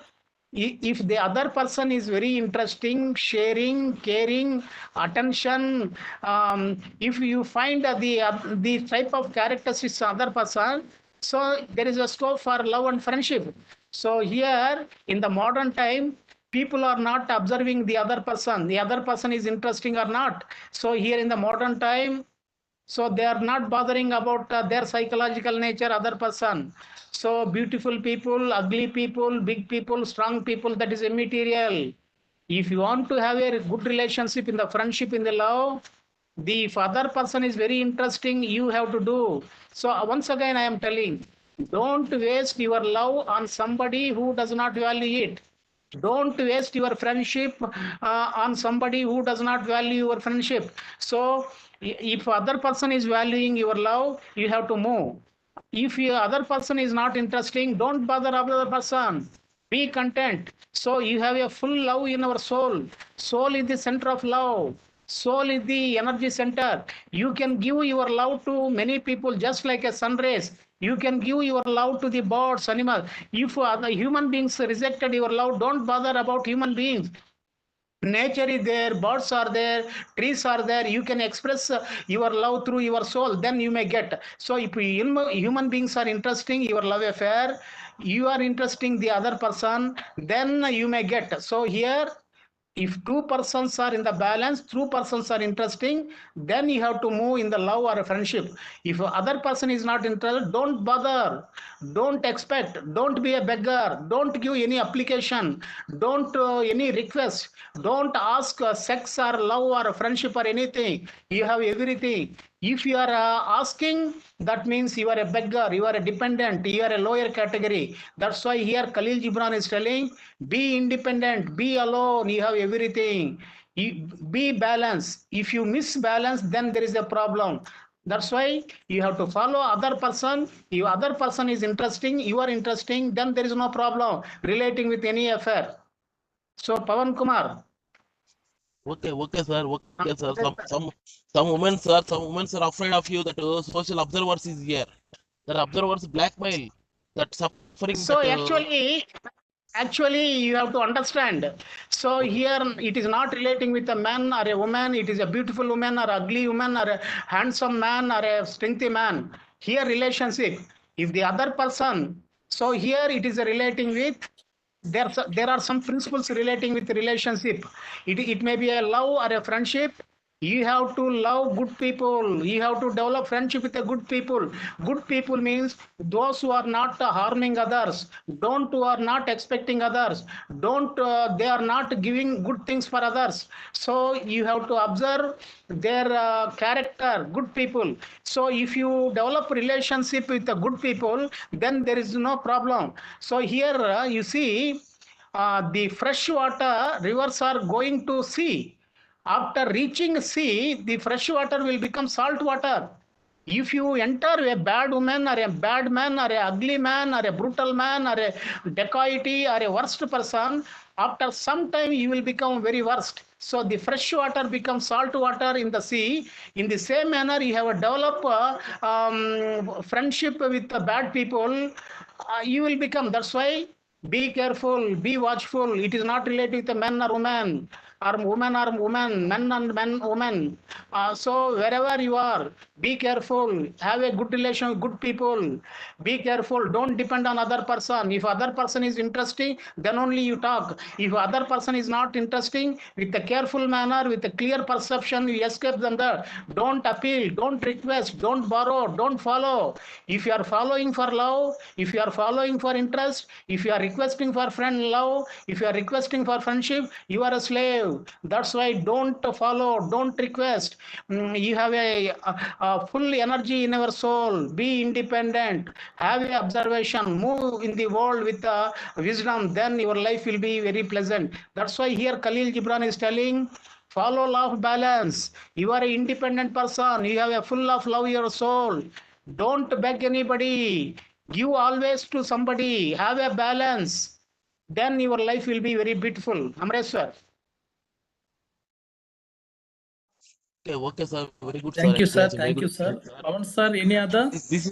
if the other person is very interesting, sharing, caring, attention, if you find the type of characteristics of other person, so there is a scope for love and friendship. So here in the modern time, people are not observing the other person is interesting or not. So here in the modern time, so they are not bothering about their psychological nature, other person. So beautiful people, ugly people, big people, strong people, that is immaterial. If you want to have a good relationship in the friendship, in the love, The if other person is very interesting, you have to do. So once again, I am telling, don't waste your love on somebody who does not value it. Don't waste your friendship on somebody who does not value your friendship. So if other person is valuing your love, you have to move. If your other person is not interesting, don't bother other person. Be content. So you have a full love in our soul. Soul is the center of love. Soul is the energy center. You can give your love to many people just like a sun rays. You can give your love to the birds, animals. If other human beings rejected your love, don't bother about human beings. Nature is there, birds are there, trees are there. You can express your love through your soul, then you may get. So if human beings are interesting your love affair, you are interesting the other person, then you may get. So here, if two persons are in the balance, two persons are interesting, then you have to move in the love or a friendship. If other person is not interested, don't bother, don't expect, don't be a beggar, don't give any application, don't any request, don't ask sex or love or friendship or anything. You have everything. If you are asking, that means you are a beggar, you are a dependent, you are a lower category. That's why here Khalil Gibran is telling, be independent, be alone, you have everything. Be balanced. If you miss balance, then there is a problem. That's why you have to follow other person. If other person is interesting, you are interesting, then there is no problem relating with any affair. So Pawan Kumar. Okay, sir. Okay, sir. Some women are afraid of you that social observers is here. That observers blackmail. That suffering. So That actually you have to understand. So okay. here it is not relating with a man or a woman. It is a beautiful woman or ugly woman or a handsome man or a strengthy man. Here relationship. If the other person, so here it is a relating with, there are some principles relating with relationship. It may be a love or a friendship. You have to love good people. You have to develop friendship with the good people. Good people means those who are not harming others, don't who are not expecting others, don't they are not giving good things for others. So you have to observe their character, good people. So if you develop relationship with the good people, then there is no problem. So here you see the fresh water rivers are going to sea. After reaching sea, the fresh water will become salt water. If you enter a bad woman or a bad man or a ugly man or a brutal man or a dacoity or a worst person, after some time you will become very worst. So the fresh water becomes salt water in the sea. In the same manner, you have a develop friendship with the bad people. You will become. That's why be careful, be watchful. It is not related to men or woman, or woman or woman, men and men, woman. So wherever you are, be careful. Have a good relation with good people. Be careful. Don't depend on other person. If other person is interesting, then only you talk. If other person is not interesting, with a careful manner, with a clear perception, you escape them there. Don't appeal, don't request, don't borrow, don't follow. If you are following for love, if you are following for interest, if you are requesting for friend love, if you are requesting for friendship, you are a slave. That's why don't follow, don't request. You have a full energy in our soul. Be independent. Have a observation. Move in the world with wisdom. Then your life will be very pleasant. That's why here Khalil Gibran is telling, follow love balance. You are an independent person. You have a full of love your soul. Don't beg anybody. Give always to somebody. Have a balance. Then your life will be very beautiful. Amreshwar. Okay, sir. Very good, sir. Thank you, sir. Explanation. Very Thank you, good. sir. Pawan, sir, any other? This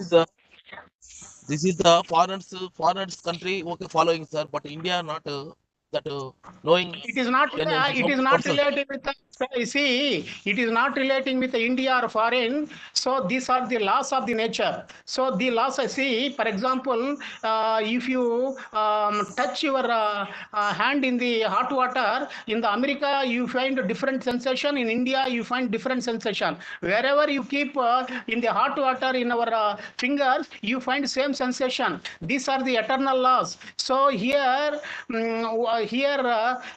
is the foreigners country. Okay, following, sir. But India not that knowing It is not. 10 It some is not persons. relating with. See, it is not relating with India or foreign. So these are the laws of the nature. So the laws. I see. For example, if you touch your hand in the hot water in the America, you find a different sensation. In India, you find different sensation. Wherever you keep in the hot water in our fingers, you find same sensation. These are the eternal laws. So here,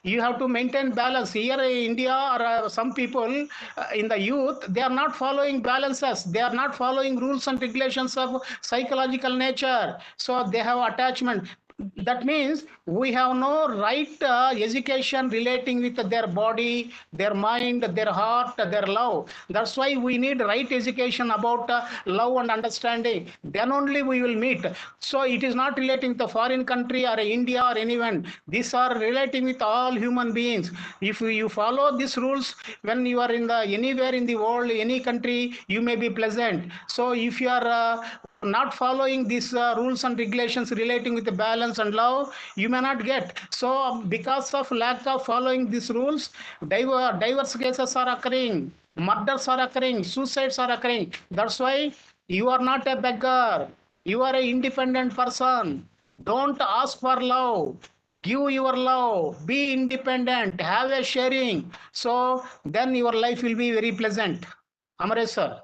you have to maintain balance. Here in India or are some people in the youth, they are not following balances. They are not following rules and regulations of psychological nature. So they have attachment. That means we have no right education relating with their body, their mind, their heart, their love. That's why we need right education about love and understanding. Then only we will meet. So it is not relating to foreign country or India or anyone. These are relating with all human beings. If you follow these rules, when you are in the anywhere in the world, any country, you may be pleasant. So if you are not following these rules and regulations relating with the balance and love, you may not get. So because of lack of following these rules, diverse cases are occurring, murders are occurring, suicides are occurring. That's why you are not a beggar, you are an independent person. Don't ask for love, give your love, be independent, have a sharing. So then your life will be very pleasant. Amare sir.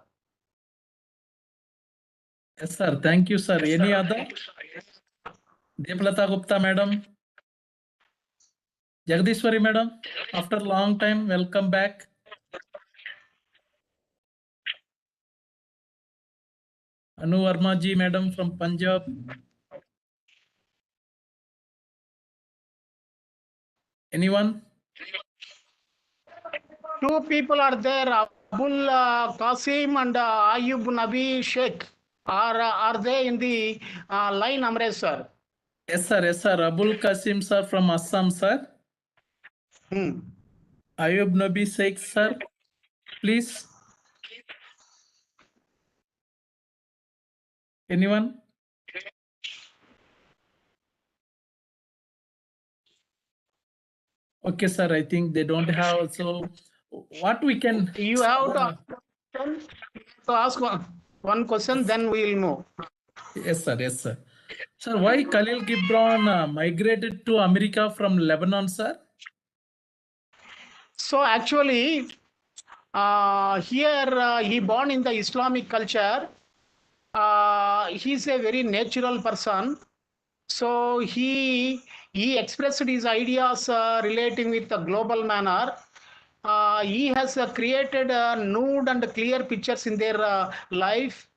Yes, sir. Thank you, sir. Any other? Deeplata Gupta, madam. Jagdishwari, madam. After long time, welcome back. Anu Verma ji, madam, from Punjab. Anyone? Two people are there, Abul Qasim and Ayub Nabi Sheikh. Are they in the line, Amresh sir? Yes, sir. Yes, sir. Abul Qasim, sir, from Assam, sir. Ayub Nabi Sheikh, sir. Please. Anyone? Okay, sir. I think they don't have. So, what we can. You have to ask one question, then we will move. Yes, sir. Yes, sir. Sir, why Khalil Gibran migrated to America from Lebanon, sir? So actually, here he born in the Islamic culture. He's a very natural person. So he expressed his ideas relating with the global manner. He has created nude and clear pictures in their life.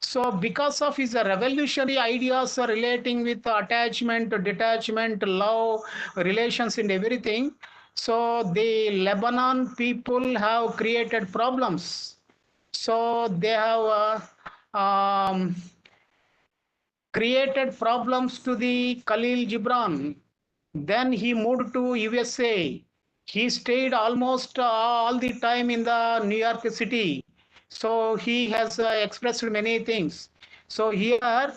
So because of his revolutionary ideas relating with attachment, detachment, love, relations and everything, so the Lebanon people have created problems. So they have created problems to the Khalil Gibran. Then he moved to USA. He stayed almost all the time in the New York City. So he has expressed many things. So here,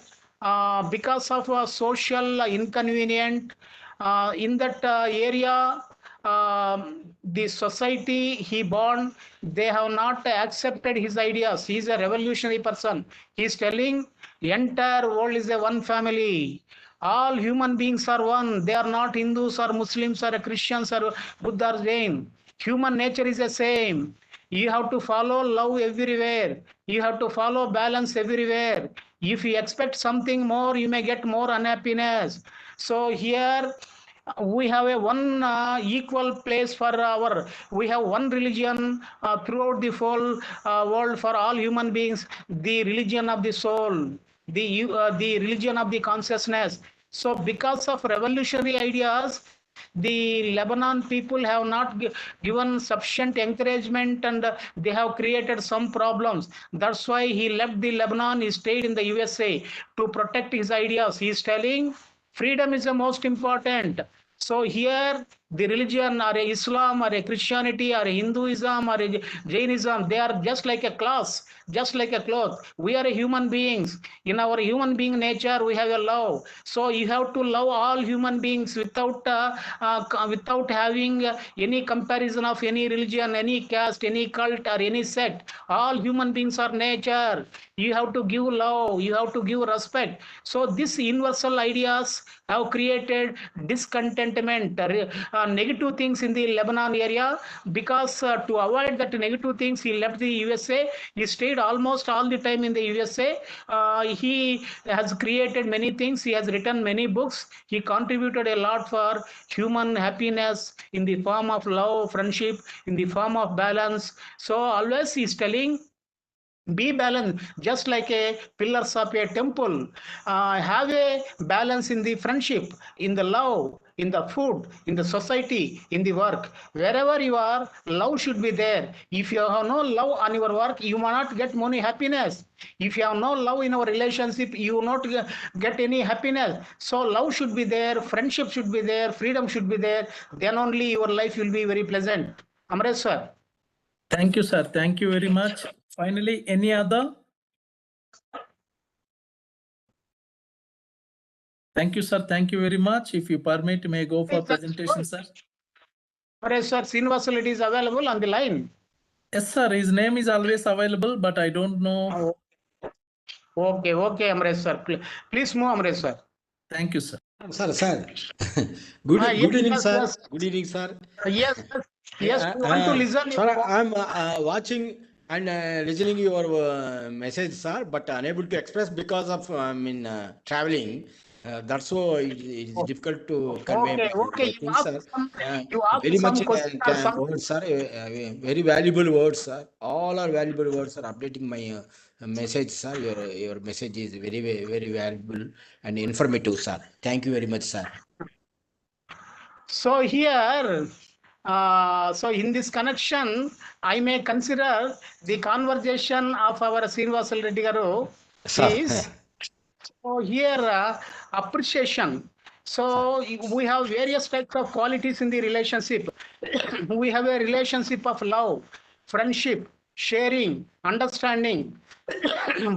because of a social inconvenient in that area, the society he born, they have not accepted his ideas. He is a revolutionary person. He is telling the entire world is a one family. All human beings are one. They are not Hindus or Muslims or Christians or Buddha or Jain. Human nature is the same. You have to follow love everywhere. You have to follow balance everywhere. If you expect something more, you may get more unhappiness. So here we have a one equal place for we have one religion throughout the whole world for all human beings, the religion of the soul, the religion of the consciousness. So because of revolutionary ideas, the Lebanon people have not given sufficient encouragement, and they have created some problems. That's why he left the Lebanon. He stayed in the USA to protect his ideas. He is telling freedom is the most important. So here the religion or a Islam or a Christianity or a Hinduism or a Jainism, they are just like a class, just like a cloth. We are a human beings. In our human being nature, we have a love. So you have to love all human beings without having any comparison of any religion, any caste, any cult or any sect. All human beings are nature. You have to give love. You have to give respect. So these universal ideas have created discontentment, negative things in the Lebanon area. Because to avoid that negative things, he left the USA. He stayed almost all the time in the USA. He has created many things. He has written many books. He contributed a lot for human happiness in the form of love, friendship, in the form of balance. So always he is telling, be balanced, just like a pillars of a temple. Have a balance in the friendship, in the love, in the food, in the society, in the work. Wherever you are, love should be there. If you have no love on your work, you will not get money happiness. If you have no love in our relationship, you will not get any happiness. So love should be there, friendship should be there, freedom should be there. Then only your life will be very pleasant. Amresh sir. Thank you, sir. Thank you very much. Finally, any other? Thank you, sir. Thank you very much. If you permit, may I go for presentation, sir? Amresh sir, Srinivas is available on the line. Yes, sir. His name is always available, but I don't know. Okay, Amresh sir. Please move, Amresh sir. Thank you, sir. Sir. Good evening, sir. Yes. Good evening, sir. Yes, we want to listen. Sir, I'm watching and listening your message, sir, but unable to express because of traveling. That's why it is difficult to convey. Okay. Things, sir. You asked Very some much questions or some words, sir. Very valuable words, sir. All are valuable words, sir. Updating my message, sir. Your message is very, very valuable and informative, sir. Thank you very much, sir. So here, so in this connection, I may consider the conversation of our Srinivas Reddy Garu is, so here appreciation. So we have various types of qualities in the relationship. We have a relationship of love, friendship, sharing, understanding.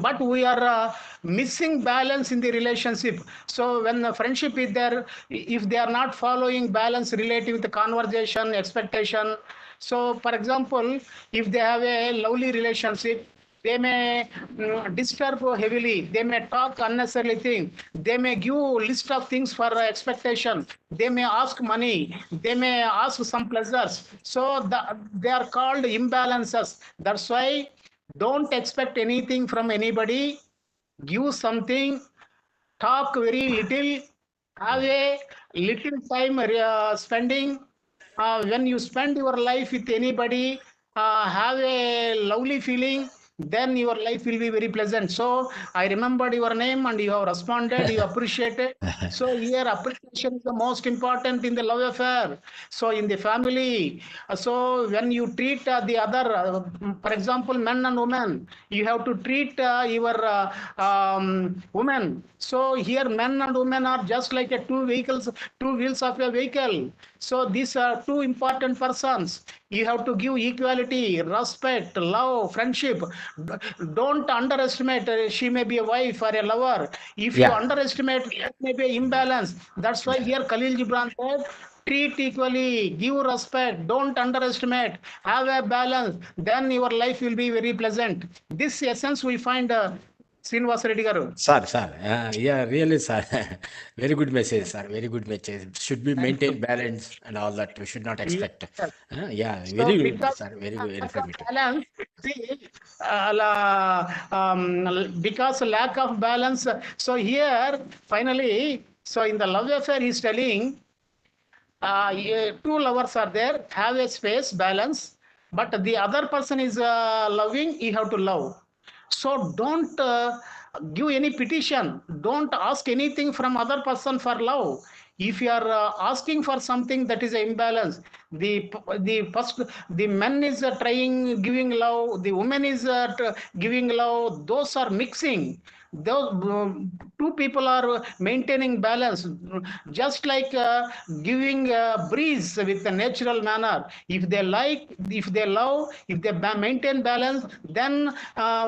But we are missing balance in the relationship. So when the friendship is there, if they are not following balance related with the conversation, expectation. So for example, if they have a lovely relationship, they may disturb heavily, they may talk unnecessarily things, they may give list of things for expectation, they may ask money, they may ask some pleasures. So they are called imbalances. That's why don't expect anything from anybody. Give something, talk very little, have a little time spending. When you spend your life with anybody, have a lovely feeling, then your life will be very pleasant. So I remembered your name and you have responded, you appreciated. So here appreciation is the most important in the love affair. So in the family, so when you treat the other, for example, men and women, you have to treat your women. So here men and women are just like a two wheels of a vehicle. So these are two important persons. You have to give equality, respect, love, friendship. Don't underestimate. She may be a wife or a lover. If you underestimate, it may be an imbalance. That's why here Khalil Gibran said, treat equally, give respect, don't underestimate, have a balance. Then your life will be very pleasant. This essence we find Srinivas Reddy Garu. Sir, yeah, really, sir. Very good message, sir. Very good message. Should be maintained balance and all that. We should not expect. Yeah, So very good, because sir. Very good, informative. balance, see, because lack of balance. So here, finally, so in the love affair, he's telling, two lovers are there, have a space, balance, but the other person is loving, you have to love. So don't give any petition, don't ask anything from other person for love. If you are asking for something, that is an imbalance. The man is trying giving love, the woman is giving love, those are mixing. Those two people are maintaining balance, just like giving breeze with a natural manner. If they like, if they love, if they maintain balance, then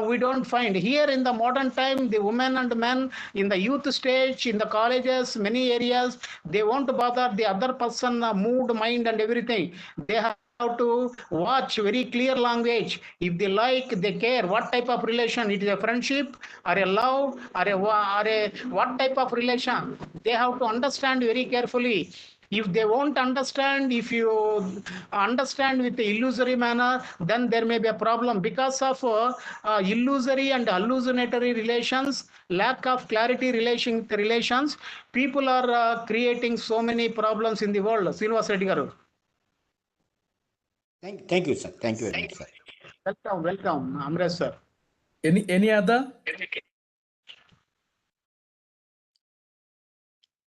we don't find. Here in the modern time, the women and men in the youth stage, in the colleges, many areas, they won't bother the other person mood, mind and everything. They have to watch very clear language. If they like, they care what type of relation, it is a friendship or a love or a what type of relation, they have to understand very carefully. If they won't understand, if you understand with the illusory manner, then there may be a problem because of illusory and hallucinatory relations, lack of clarity relations. People are creating so many problems in the world. Srinivas Reddy garu. Thank you, sir. Thank you very much, sir. Welcome, Amresh sir. Any other?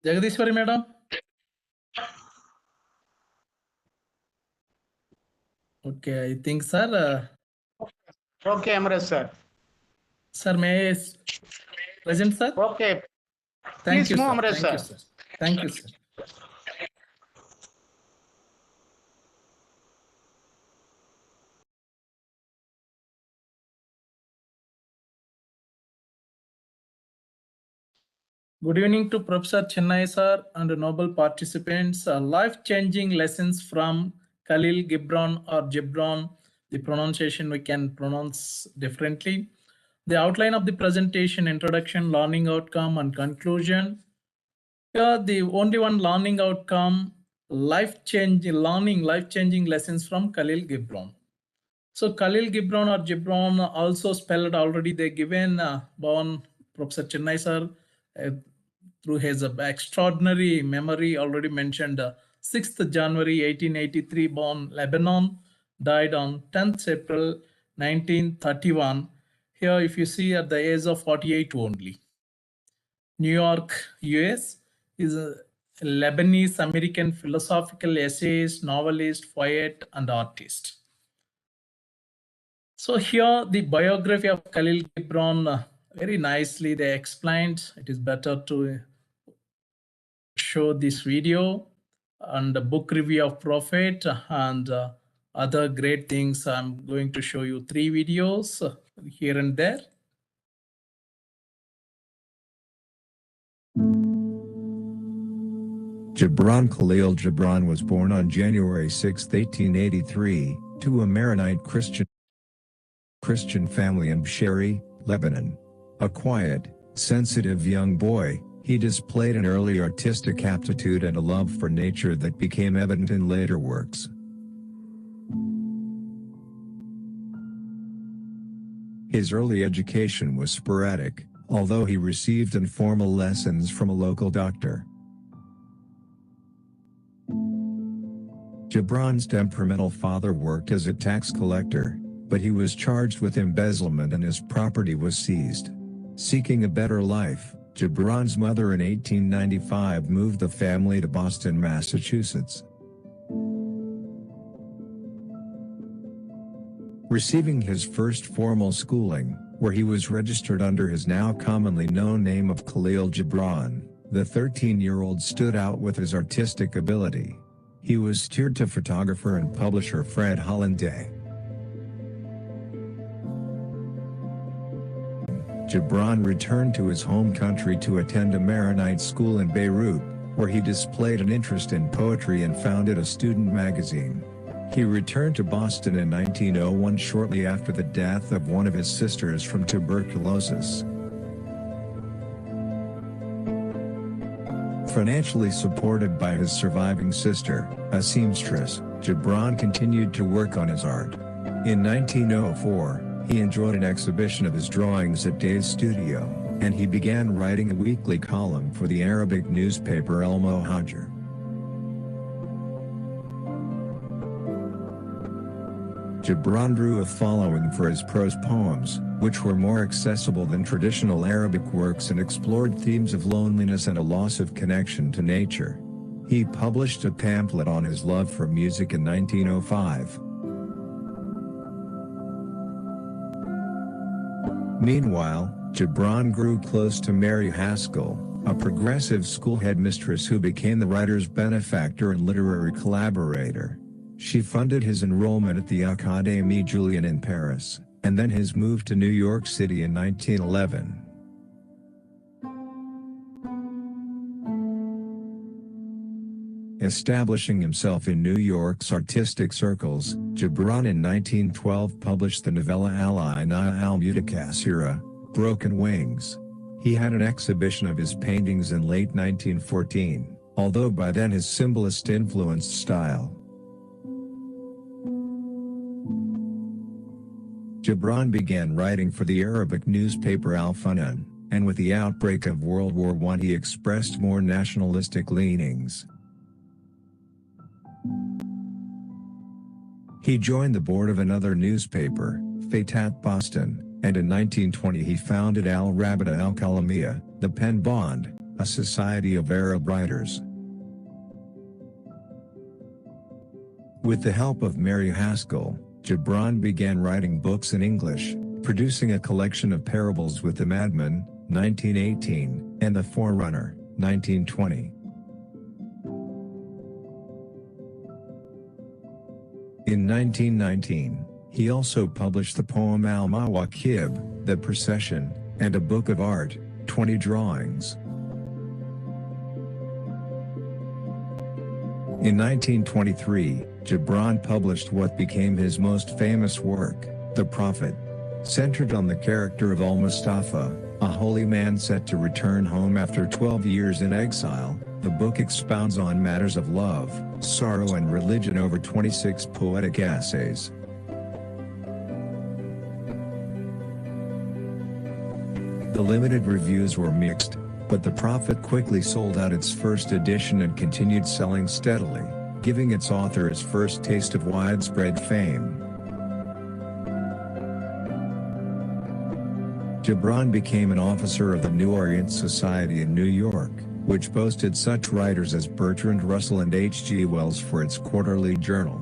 Jagadishwari madam? Okay, I think, sir. Okay, Amresh sir. Sir, may I present, sir? Okay. Thank Please you, move, sir. Amresh Thank you, sir. sir. Thank you, sir. Good evening to Professor Chennai sir and noble participants. Life-changing lessons from Khalil Gibran or Gibran. The pronunciation we can pronounce differently. The outline of the presentation, introduction, learning outcome, and conclusion. Here, the only one learning outcome, life-changing lessons from Khalil Gibran. So Khalil Gibran or Gibran also spelled already they given born Professor Chennai sir through his extraordinary memory already mentioned 6th January 1883 born Lebanon, died on 10th April 1931. Here if you see at the age of 48 only. New York, US is a Lebanese American philosophical essayist, novelist, poet and artist. So here the biography of Khalil Gibran very nicely they explained. It is better to show this video and the book review of Prophet and other great things. I'm going to show you 3 videos here and there. Gibran Khalil Gibran was born on January 6, 1883, to a Maronite Christian family in Be'eri, Lebanon. A quiet, sensitive young boy, he displayed an early artistic aptitude and a love for nature that became evident in later works. His early education was sporadic, although he received informal lessons from a local doctor. Gibran's temperamental father worked as a tax collector, but he was charged with embezzlement and his property was seized. Seeking a better life, Gibran's mother in 1895 moved the family to Boston, Massachusetts. Receiving his first formal schooling, where he was registered under his now commonly known name of Khalil Gibran, the 13-year-old stood out with his artistic ability. He was steered to photographer and publisher Fred Hollanday. Gibran returned to his home country to attend a Maronite school in Beirut, where he displayed an interest in poetry and founded a student magazine. He returned to Boston in 1901 shortly after the death of one of his sisters from tuberculosis. Financially supported by his surviving sister, a seamstress, Gibran continued to work on his art. In 1904, he enjoyed an exhibition of his drawings at Day's studio, and he began writing a weekly column for the Arabic newspaper El Muhajir. Gibran drew a following for his prose poems, which were more accessible than traditional Arabic works and explored themes of loneliness and a loss of connection to nature. He published a pamphlet on his love for music in 1905. Meanwhile, Gibran grew close to Mary Haskell, a progressive school headmistress who became the writer's benefactor and literary collaborator. She funded his enrollment at the Académie Julian in Paris, and then his move to New York City in 1911. Establishing himself in New York's artistic circles, Gibran in 1912 published the novella al-Inaya al-Mutakasira, Broken Wings. He had an exhibition of his paintings in late 1914, although by then his symbolist influenced style. Gibran began writing for the Arabic newspaper Al Funan, and with the outbreak of World War I he expressed more nationalistic leanings. He joined the board of another newspaper, Fatat Boston, and in 1920 he founded Al Rabita Al Kalamiya, the Pen Bond, a society of Arab writers. With the help of Mary Haskell, Gibran began writing books in English, producing a collection of parables with The Madman, 1918, and The Forerunner, 1920. In 1919, he also published the poem Al-Mawakib, The Procession, and a book of art, 20 drawings. In 1923, Gibran published what became his most famous work, The Prophet. Centered on the character of Al-Mustafa, a holy man set to return home after 12 years in exile, the book expounds on matters of love, sorrow and religion over 26 poetic essays. The limited reviews were mixed, but The Prophet quickly sold out its first edition and continued selling steadily, giving its author his first taste of widespread fame. Gibran became an officer of the New Orient Society in New York, which boasted such writers as Bertrand Russell and H.G. Wells for its quarterly journal.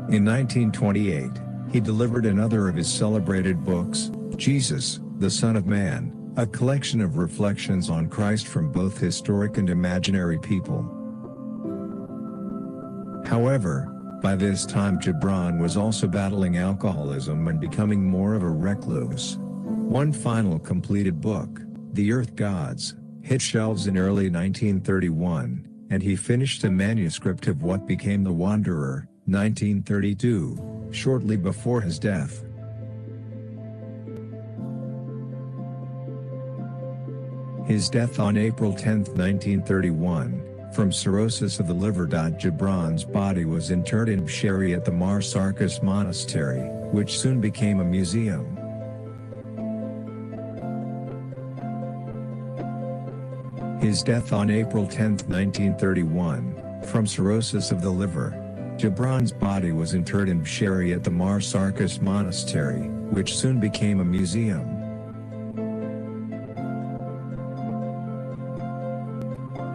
In 1928, he delivered another of his celebrated books, Jesus, the Son of Man, a collection of reflections on Christ from both historic and imaginary people. However, by this time Gibran was also battling alcoholism and becoming more of a recluse. One final completed book, The Earth Gods, hit shelves in early 1931, and he finished a manuscript of what became The Wanderer, 1932, shortly before his death. His death on April 10, 1931, from cirrhosis of the liver. Gibran's body was interred in Bushiri at the Mar Sarkis Monastery, which soon became a museum. His death on April 10, 1931, from cirrhosis of the liver. Gibran's body was interred in Bushiri at the Mar Sarkis Monastery, which soon became a museum.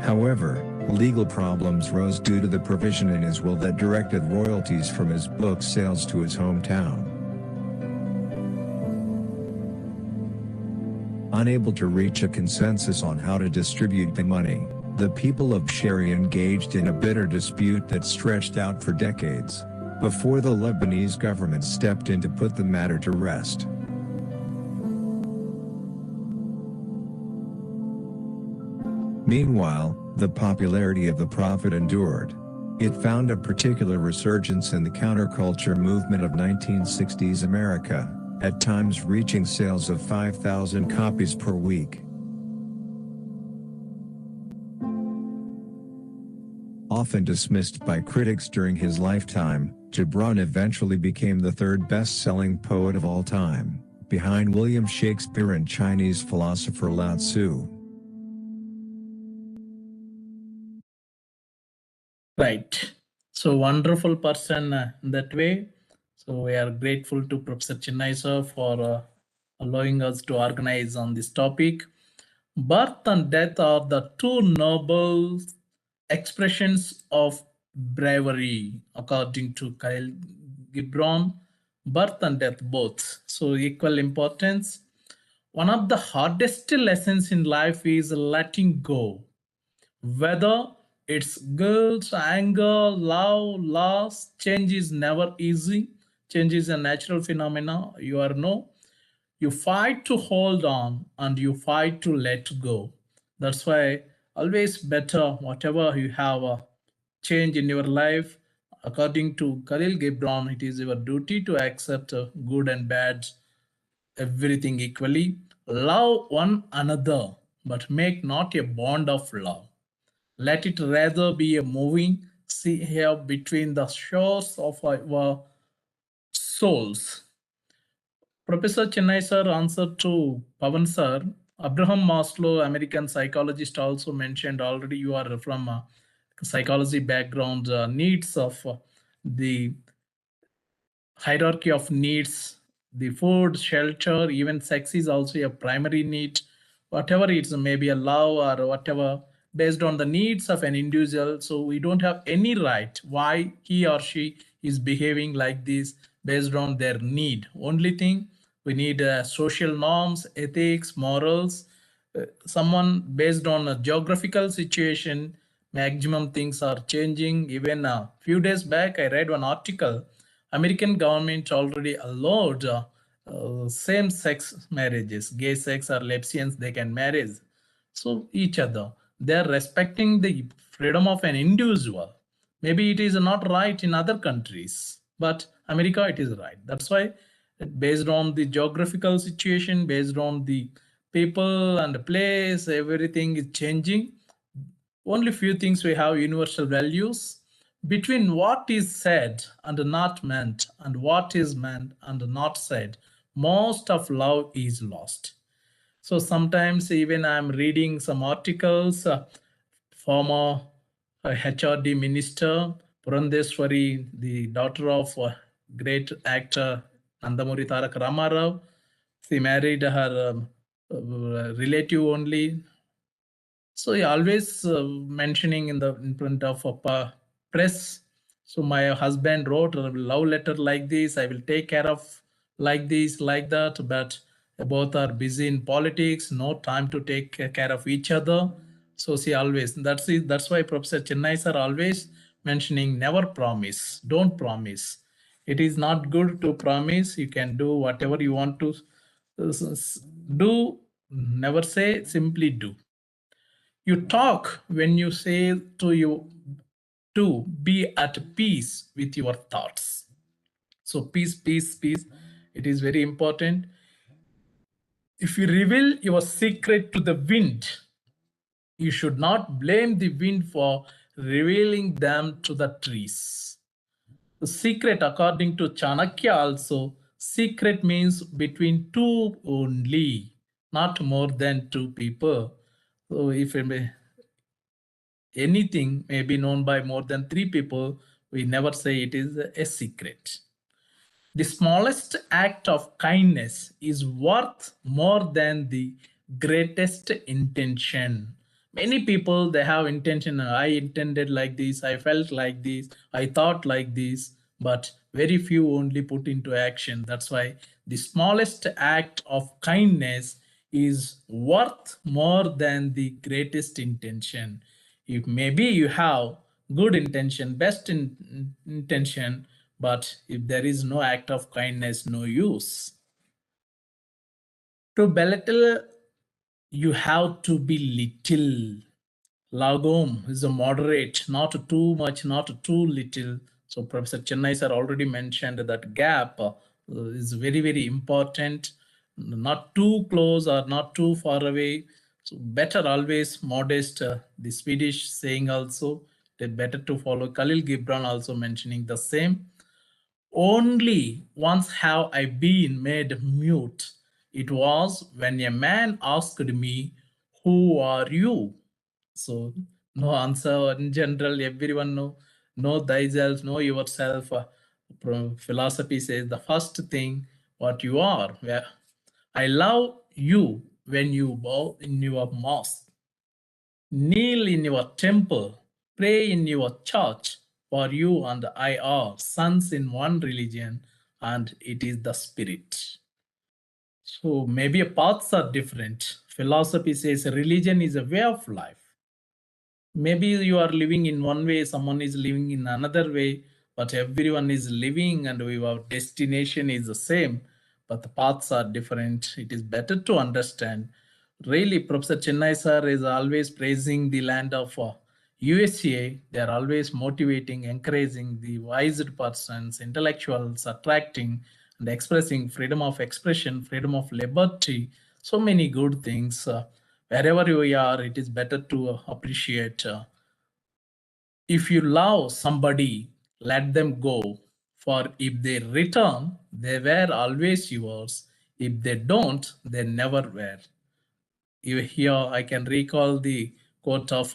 However, legal problems rose due to the provision in his will that directed royalties from his book sales to his hometown. Unable to reach a consensus on how to distribute the money, the people of Bushiri engaged in a bitter dispute that stretched out for decades, before the Lebanese government stepped in to put the matter to rest. Meanwhile, the popularity of The Prophet endured. It found a particular resurgence in the counterculture movement of 1960s America, at times reaching sales of 5,000 copies per week. Often dismissed by critics during his lifetime, Gibran eventually became the third best-selling poet of all time, behind William Shakespeare and Chinese philosopher Lao Tzu. Right. So wonderful person that way. So we are grateful to Professor Chennai sir for allowing us to organize on this topic. Birth and death are the two noble expressions of bravery, according to Khalil Gibran. Birth and death both, so equal importance. One of the hardest lessons in life is letting go. Whether it's guilt, anger, love, loss, change is never easy. Change is a natural phenomena. You fight to hold on and you fight to let go. That's why always better whatever you have a change in your life. According to Khalil Gibran, it is your duty to accept good and bad, everything equally. Love one another, but make not a bond of love. Let it rather be a moving sea here between the shores of our souls. Professor Chennai sir answered to Pavan sir. Abraham Maslow, American psychologist, also mentioned already you are from a psychology background, needs of the hierarchy of needs, the food, shelter, even sex is also a primary need. Whatever it's maybe a love or whatever, based on the needs of an individual. So we don't have any right why he or she is behaving like this based on their need. Only thing we need social norms, ethics, morals. Someone based on a geographical situation, maximum things are changing. Even a few days back, I read one article. American government already allowed same-sex marriages, gay sex or lesbians, they can marry so each other. They are respecting the freedom of an individual. Maybe it is not right in other countries, but America it is right. That's why based on the geographical situation, based on the people and the place, everything is changing. Only few things we have universal values. Between what is said and not meant, and what is meant and not said, most of love is lost. So sometimes even I'm reading some articles, former HRD minister Purandeswari, the daughter of great actor Nandamuri Tarak Ramarao, she married her relative only. So he always mentioning in front of a press. So my husband wrote a love letter like this. I will take care of like this, like that. But both are busy in politics. No time to take care of each other. So she always that's it. That's why Professor Chennai sir always mentioning never promise. Don't promise. It is not good to promise. You can do whatever you want to do. Never say. Simply do. You talk when you say to you to be at peace with your thoughts. So peace, peace, peace. It is very important. If you reveal your secret to the wind, you should not blame the wind for revealing them to the trees. The secret, according to Chanakya, also, secret means between two only, not more than two people. So if anything may be known by more than three people, we never say it is a secret. The smallest act of kindness is worth more than the greatest intention. Many people they have intention. I intended like this, I felt like this, I thought like this, but very few only put into action. That's why the smallest act of kindness is worth more than the greatest intention. If maybe you have good intention, best intention, but if there is no act of kindness, no use. To belittle, you have to be little. Lagom is a moderate, not too much, not too little. So Professor Chennai sir already mentioned that gap is very, very important. Not too close or not too far away. So better always modest. The Swedish saying also, that better to follow. Khalil Gibran also mentioning the same. Only once have I been made mute. It was when a man asked me, "Who are you?" So no answer in general. Everyone know thyself, know yourself. Philosophy says the first thing what you are. I love you when you bow in your mosque, kneel in your temple, pray in your church, for you and I are sons in one religion, and it is the spirit. So maybe paths are different. Philosophy says religion is a way of life. Maybe you are living in one way, someone is living in another way, but everyone is living and our destination is the same, but the paths are different. It is better to understand. Really, Professor Chennai sir is always praising the land of USA. They are always motivating, encouraging the wise persons, intellectuals, attracting and expressing freedom of expression, freedom of liberty. so many good things. Wherever we are, it is better to appreciate. If you love somebody, let them go. For if they return, they were always yours. If they don't, they never were. Here I can recall the quote of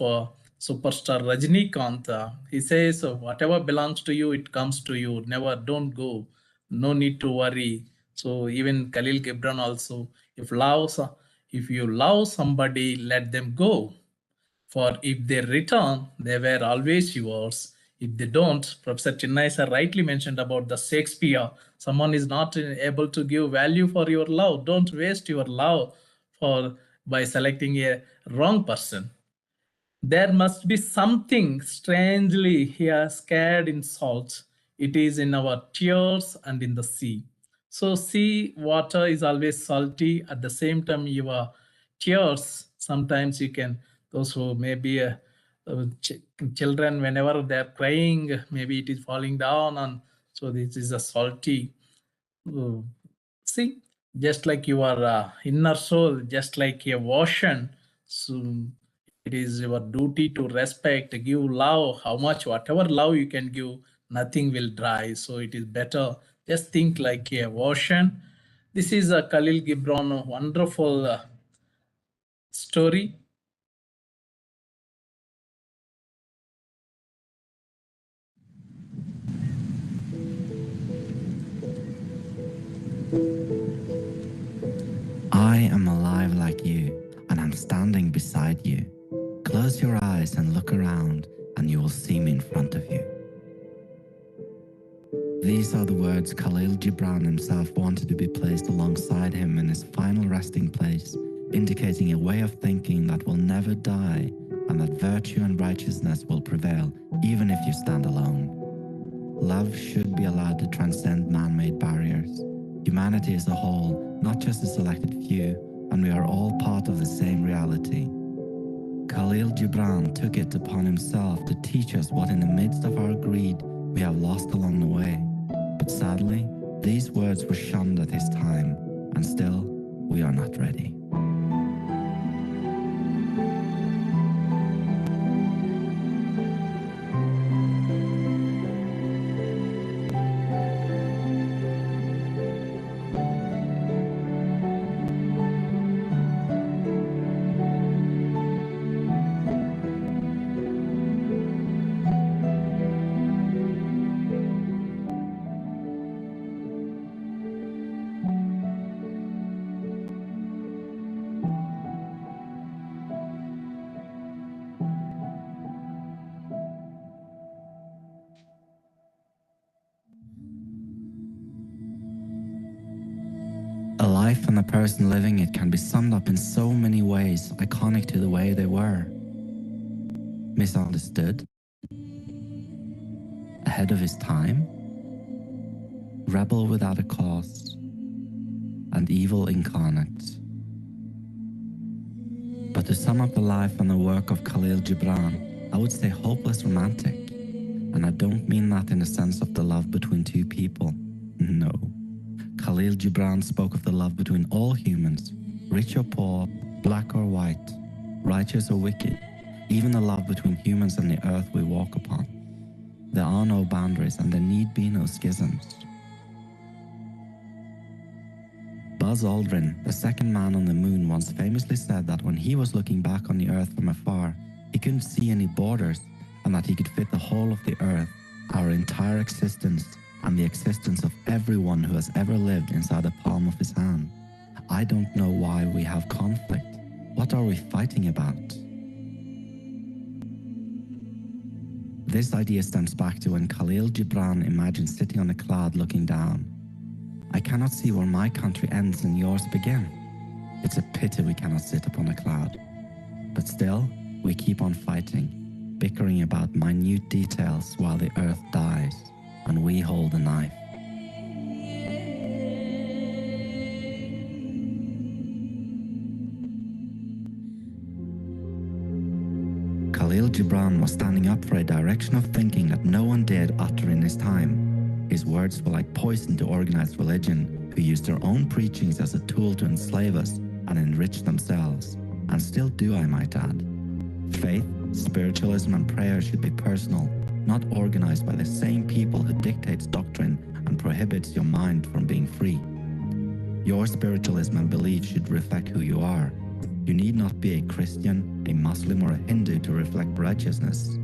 superstar Rajnikant. He says, "Whatever belongs to you, it comes to you. Never, don't go. No need to worry." So even Khalil Gibran also, if you love somebody, let them go. For if they return, they were always yours. If they don't, Professor Chinnai sir rightly mentioned about the Shakespeare. Someone is not able to give value for your love. Don't waste your love for by selecting a wrong person. There must be something strangely here scared in salt. It is in our tears and in the sea. So sea water is always salty. At the same time, your tears, sometimes you can, those who maybe children, whenever they're crying, maybe it is falling down, and so this is a salty. uh, See, just like your inner soul, just like a ocean, so it is your duty to respect, give love, how much, whatever love you can give, nothing will dry. So it is better, just think like a ocean. This is a Khalil Gibran wonderful story. I am alive like you, and I'm standing beside you. Close your eyes and look around, and you will see me in front of you. These are the words Khalil Gibran himself wanted to be placed alongside him in his final resting place, indicating a way of thinking that will never die, and that virtue and righteousness will prevail even if you stand alone. Love should be allowed to transcend man-made barriers. Humanity is a whole, not just a selected few, and we are all part of the same reality. Khalil Gibran took it upon himself to teach us what in the midst of our greed we have lost along the way. But sadly, these words were shunned at his time, and still, we are not ready. A life and a person living it can be summed up in so many ways, iconic to the way they were. Misunderstood, ahead of his time, rebel without a cause, and evil incarnate. But to sum up the life and the work of Khalil Gibran, I would say hopeless romantic. And I don't mean that in the sense of the love between two people. No. Khalil Gibran spoke of the love between all humans, rich or poor, black or white, righteous or wicked, even the love between humans and the earth we walk upon. There are no boundaries and there need be no schisms. Buzz Aldrin, the second man on the moon, once famously said that when he was looking back on the earth from afar, he couldn't see any borders and that he could fit the whole of the earth, our entire existence, and the existence of everyone who has ever lived inside the palm of his hand. I don't know why we have conflict. What are we fighting about? This idea stems back to when Khalil Gibran imagined sitting on a cloud looking down. I cannot see where my country ends and yours begin. It's a pity we cannot sit upon a cloud. But still, we keep on fighting, bickering about minute details while the earth dies and we hold the knife. Khalil Gibran was standing up for a direction of thinking that no one dared utter in his time. His words were like poison to organized religion, who used their own preachings as a tool to enslave us and enrich themselves, and still do, I might add. Faith, spiritualism, and prayer should be personal, not organized by the same people who dictates doctrine and prohibits your mind from being free. Your spiritualism and belief should reflect who you are. You need not be a Christian, a Muslim, or a Hindu to reflect righteousness.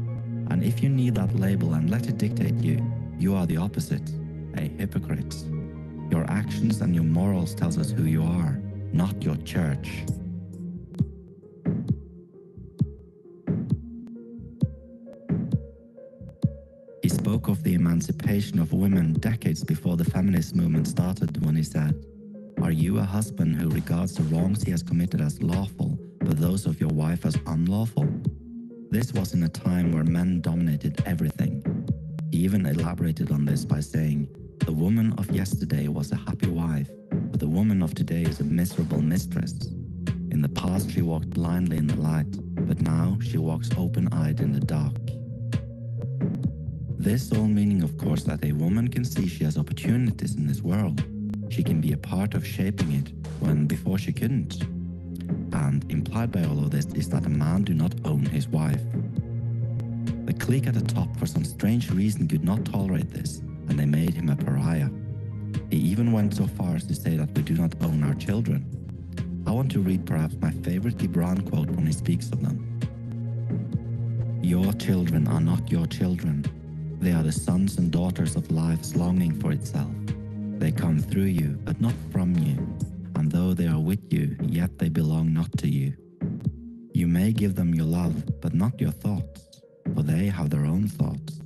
And if you need that label and let it dictate you, you are the opposite, a hypocrite. Your actions and your morals tells us who you are, not your church. He spoke of the emancipation of women decades before the feminist movement started when he said, "Are you a husband who regards the wrongs he has committed as lawful, but those of your wife as unlawful?" This was in a time where men dominated everything. He even elaborated on this by saying, "The woman of yesterday was a happy wife, but the woman of today is a miserable mistress. In the past she walked blindly in the light, but now she walks open-eyed in the dark." This all meaning, of course, that a woman can see she has opportunities in this world. She can be a part of shaping it when before she couldn't. And implied by all of this is that a man do not own his wife. The clique at the top for some strange reason could not tolerate this, and they made him a pariah. He even went so far as to say that we do not own our children. I want to read perhaps my favorite Gibran quote when he speaks of them. "Your children are not your children. They are the sons and daughters of life's longing for itself. They come through you, but not from you. And though they are with you, yet they belong not to you. You may give them your love, but not your thoughts, for they have their own thoughts.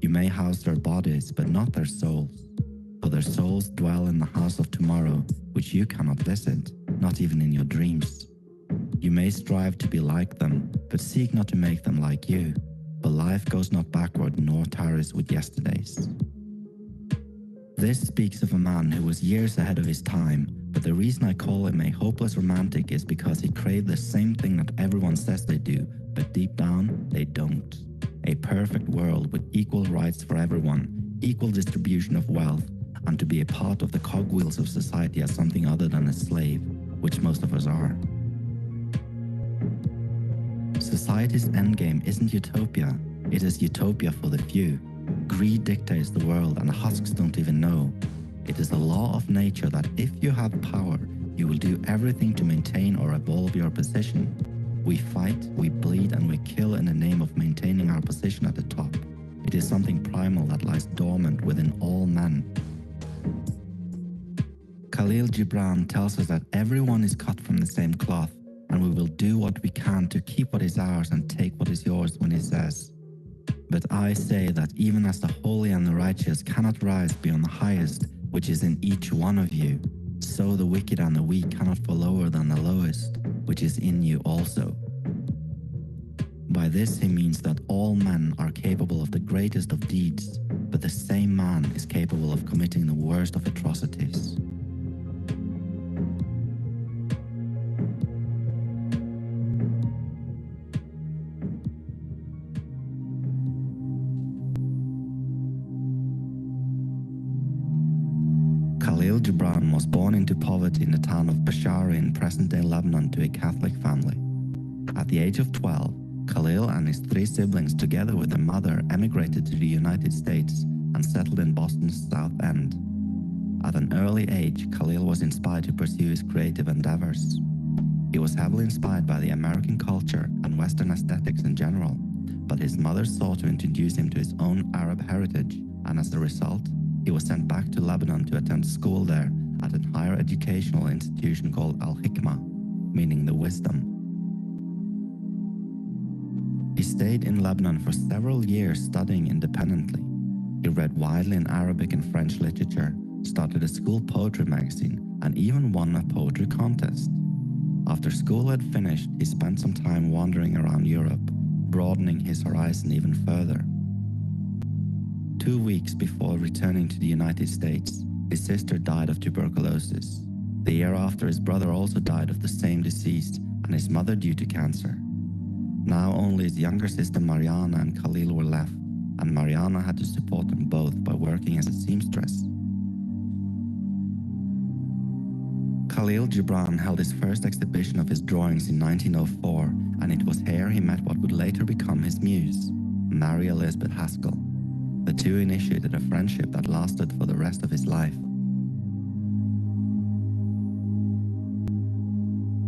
You may house their bodies, but not their souls, for their souls dwell in the house of tomorrow, which you cannot visit, not even in your dreams. You may strive to be like them, but seek not to make them like you, for life goes not backward nor tarries with yesterdays." This speaks of a man who was years ahead of his time, but the reason I call him a hopeless romantic is because he craved the same thing that everyone says they do, but deep down, they don't. A perfect world with equal rights for everyone, equal distribution of wealth, and to be a part of the cogwheels of society as something other than a slave, which most of us are. Society's endgame isn't utopia, it is utopia for the few. Greed dictates the world and the husks don't even know. It is the law of nature that if you have power, you will do everything to maintain or evolve your position. We fight, we bleed, and we kill in the name of maintaining our position at the top. It is something primal that lies dormant within all men. Khalil Gibran tells us that everyone is cut from the same cloth, and we will do what we can to keep what is ours and take what is yours when he says, "But I say that even as the holy and the righteous cannot rise beyond the highest, which is in each one of you, so the wicked and the weak cannot fall lower than the lowest, which is in you also." By this he means that all men are capable of the greatest of deeds, but the same man is capable of committing the worst of atrocities. Khalil Gibran was born into poverty in the town of Bashara in present-day Lebanon to a Catholic family. At the age of 12, Khalil and his 3 siblings together with their mother emigrated to the United States and settled in Boston's South End. At an early age, Khalil was inspired to pursue his creative endeavors. He was heavily inspired by the American culture and Western aesthetics in general, but his mother sought to introduce him to his own Arab heritage, and as a result, he was sent back to Lebanon to attend school there at a higher educational institution called Al-Hikmah, meaning the wisdom. He stayed in Lebanon for several years studying independently. He read widely in Arabic and French literature, started a school poetry magazine, and even won a poetry contest. After school had finished, he spent some time wandering around Europe, broadening his horizon even further. 2 weeks before returning to the United States, his sister died of tuberculosis. The year after, his brother also died of the same disease, and his mother due to cancer. Now only his younger sister Mariana and Khalil were left, and Mariana had to support them both by working as a seamstress. Khalil Gibran held his first exhibition of his drawings in 1904, and it was here he met what would later become his muse, Mary Elizabeth Haskell. The two initiated a friendship that lasted for the rest of his life.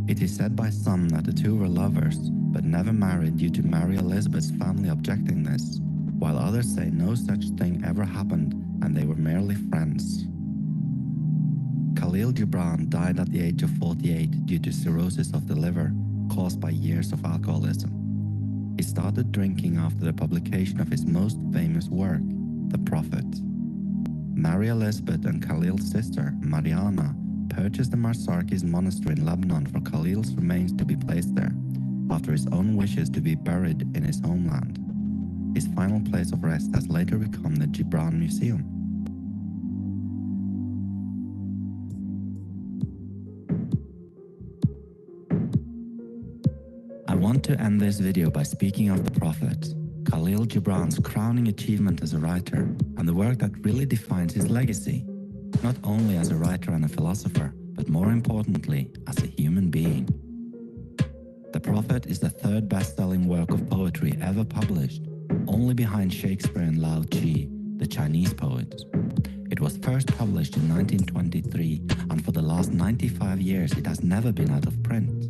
It is said by some that the two were lovers, but never married due to Mary Elizabeth's family objecting this, while others say no such thing ever happened and they were merely friends. Khalil Gibran died at the age of 48 due to cirrhosis of the liver caused by years of alcoholism. He started drinking after the publication of his most famous work, The Prophet. Mary Elizabeth and Khalil's sister, Mariana, purchased the Marsarkis monastery in Lebanon for Khalil's remains to be placed there, after his own wishes to be buried in his homeland. His final place of rest has later become the Gibran Museum. I want to end this video by speaking of the Prophet, Khalil Gibran's crowning achievement as a writer, and the work that really defines his legacy, not only as a writer and a philosopher, but more importantly, as a human being. The Prophet is the third best-selling work of poetry ever published, only behind Shakespeare and Lao Tzu, the Chinese poet. It was first published in 1923, and for the last 95 years it has never been out of print.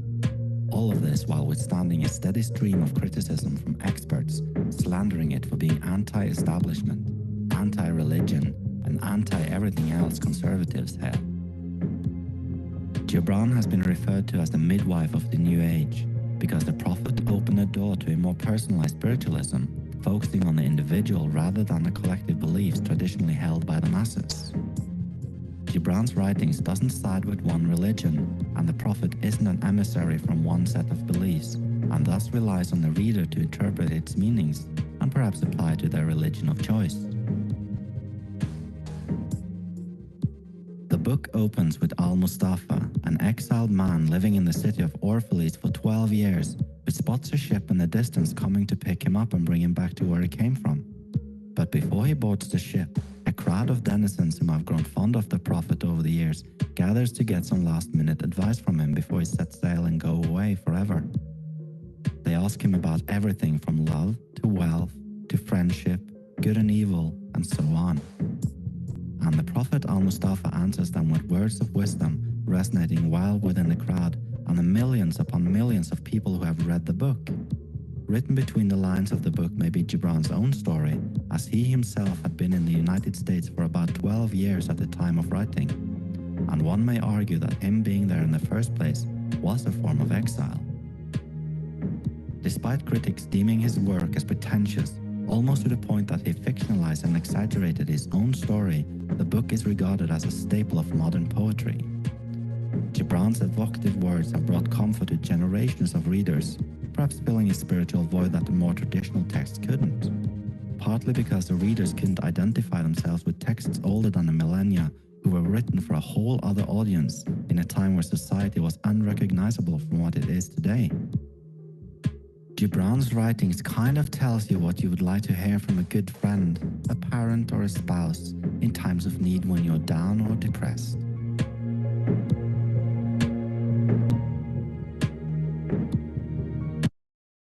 All of this while withstanding a steady stream of criticism from experts, slandering it for being anti-establishment, anti-religion, and anti-everything else conservatives have. Gibran has been referred to as the midwife of the New Age, because the Prophet opened a door to a more personalized spiritualism, focusing on the individual rather than the collective beliefs traditionally held by the masses. Gibran's writings doesn't side with one religion, and the Prophet isn't an emissary from one set of beliefs, and thus relies on the reader to interpret its meanings and perhaps apply to their religion of choice. The book opens with Al-Mustafa, an exiled man living in the city of Orphalese for 12 years, who spots a ship in the distance coming to pick him up and bring him back to where he came from. But before he boards the ship, a crowd of denizens whom have grown fond of the Prophet over the years gathers to get some last-minute advice from him before he sets sail and go away forever. They ask him about everything from love to wealth to friendship, good and evil, and so on. And the Prophet Al-Mustafa answers them with words of wisdom resonating well within the crowd and the millions upon millions of people who have read the book. Written between the lines of the book may be Gibran's own story, as he himself had been in the United States for about 12 years at the time of writing. And one may argue that him being there in the first place was a form of exile. Despite critics deeming his work as pretentious, almost to the point that he fictionalized and exaggerated his own story, the book is regarded as a staple of modern poetry. Gibran's evocative words have brought comfort to generations of readers, perhaps filling a spiritual void that the more traditional texts couldn't. Partly because the readers couldn't identify themselves with texts older than a millennia who were written for a whole other audience in a time where society was unrecognizable from what it is today. Gibran's writings kind of tells you what you would like to hear from a good friend, a parent or a spouse in times of need when you're down or depressed.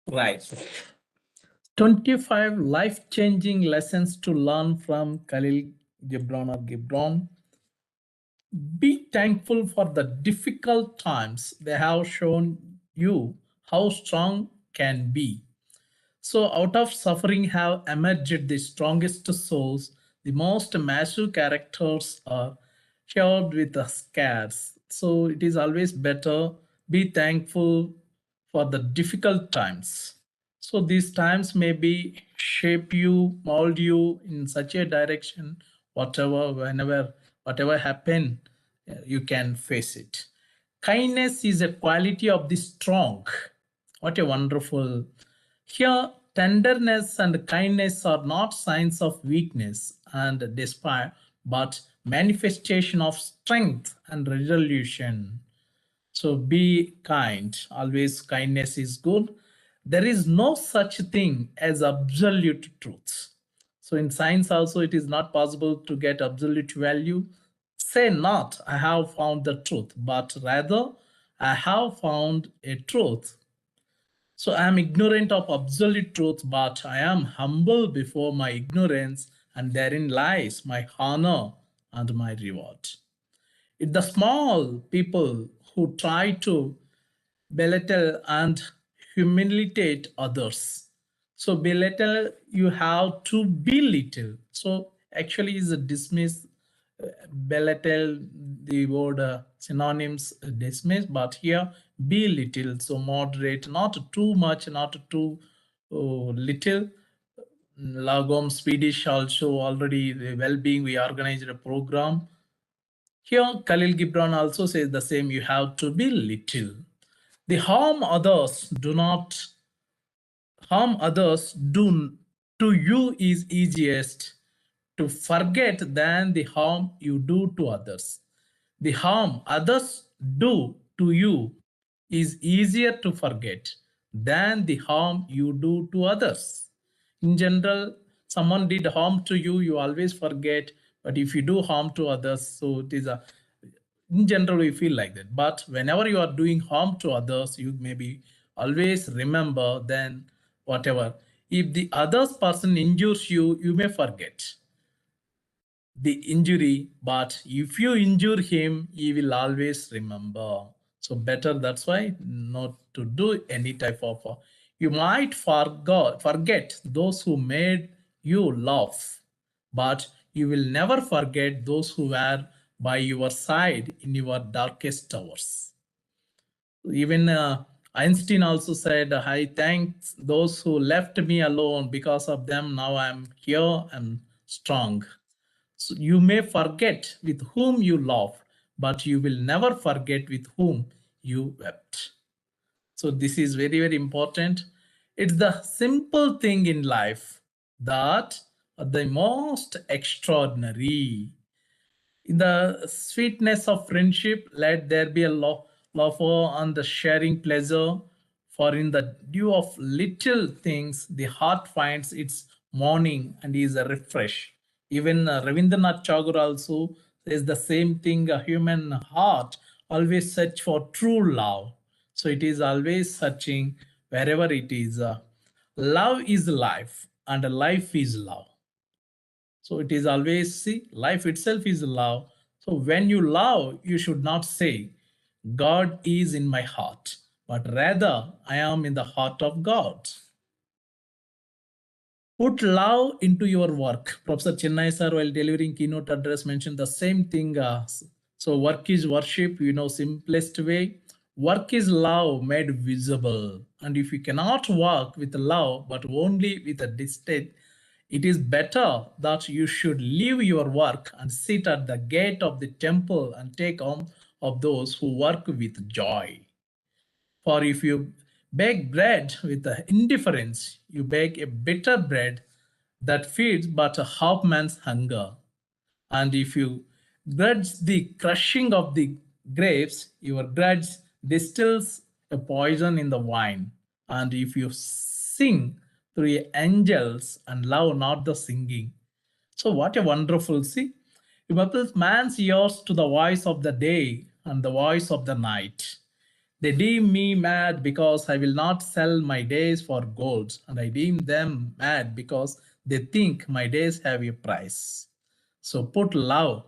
Right. 25 life-changing lessons to learn from Khalil Gibran. Be thankful for the difficult times. They have shown you how strong can be. So out of suffering have emerged the strongest souls. The most massive characters are shared with the scares. So it is always better be thankful for the difficult times. So these times maybe shape you, mold you in such a direction, whatever happen, you can face it. Kindness is a quality of the strong. What a wonderful. Here, tenderness and kindness are not signs of weakness and despair, but manifestation of strength and resolution. So be kind. Always kindness is good. There is no such thing as absolute truth. So in science also, it is not possible to get absolute value. say not, I have found the truth, but rather, I have found a truth. So I am ignorant of absolute truth, but I am humble before my ignorance, and therein lies my honor and my reward. It's the small people who try to belittle and humiliate others. So belittle, you have to be little. So actually is a dismiss, belittle, the word synonyms dismiss, but here be little. So moderate, not too much, not too little. Lagom Swedish also already the well-being, we organized a program. Here Khalil Gibran also says the same, you have to be little. The harm others do to you is easiest to forget than the harm you do to others. The harm others do to you is easier to forget than the harm you do to others. In general, someone did harm to you, you always forget, but if you do harm to others, so it is a, in general we feel like that, but whenever you are doing harm to others, you maybe always remember, then whatever, if the other person injures you, you may forget the injury, but if you injure him, he will always remember. So better, that's why not to do any type of you might forget those who made you laugh, but you will never forget those who were by your side in your darkest hours. Even Einstein also said, I thank those who left me alone. Because of them, now I'm here and strong. So you may forget with whom you laughed, but you will never forget with whom you wept. So this is very, very important. It's the simple thing in life that are the most extraordinary. In the sweetness of friendship, let there be a laughter and the sharing pleasure. For in the dew of little things, the heart finds its morning and is refreshed. Even Ravindranath Tagore also says the same thing. A human heart always search for true love. So it is always searching wherever it is. Love is life, and life is love. So it is always, see, life itself is love. So when you love, you should not say, God is in my heart, but rather, I am in the heart of God. Put love into your work. Professor Chennai sir, while delivering keynote address, mentioned the same thing. So work is worship, simplest way. Work is love made visible. And if you cannot work with love, but only with a distance, it is better that you should leave your work and sit at the gate of the temple and take on of those who work with joy. For if you bake bread with indifference, you bake a bitter bread that feeds but a half man's hunger. And if you grudge the crushing of the grapes, your grudge distills a poison in the wine. And if you sing through angels and love not the singing. So what a wonderful, see, you must man's ears to the voice of the day and the voice of the night. They deem me mad because I will not sell my days for gold, and I deem them mad because they think my days have a price. So put love.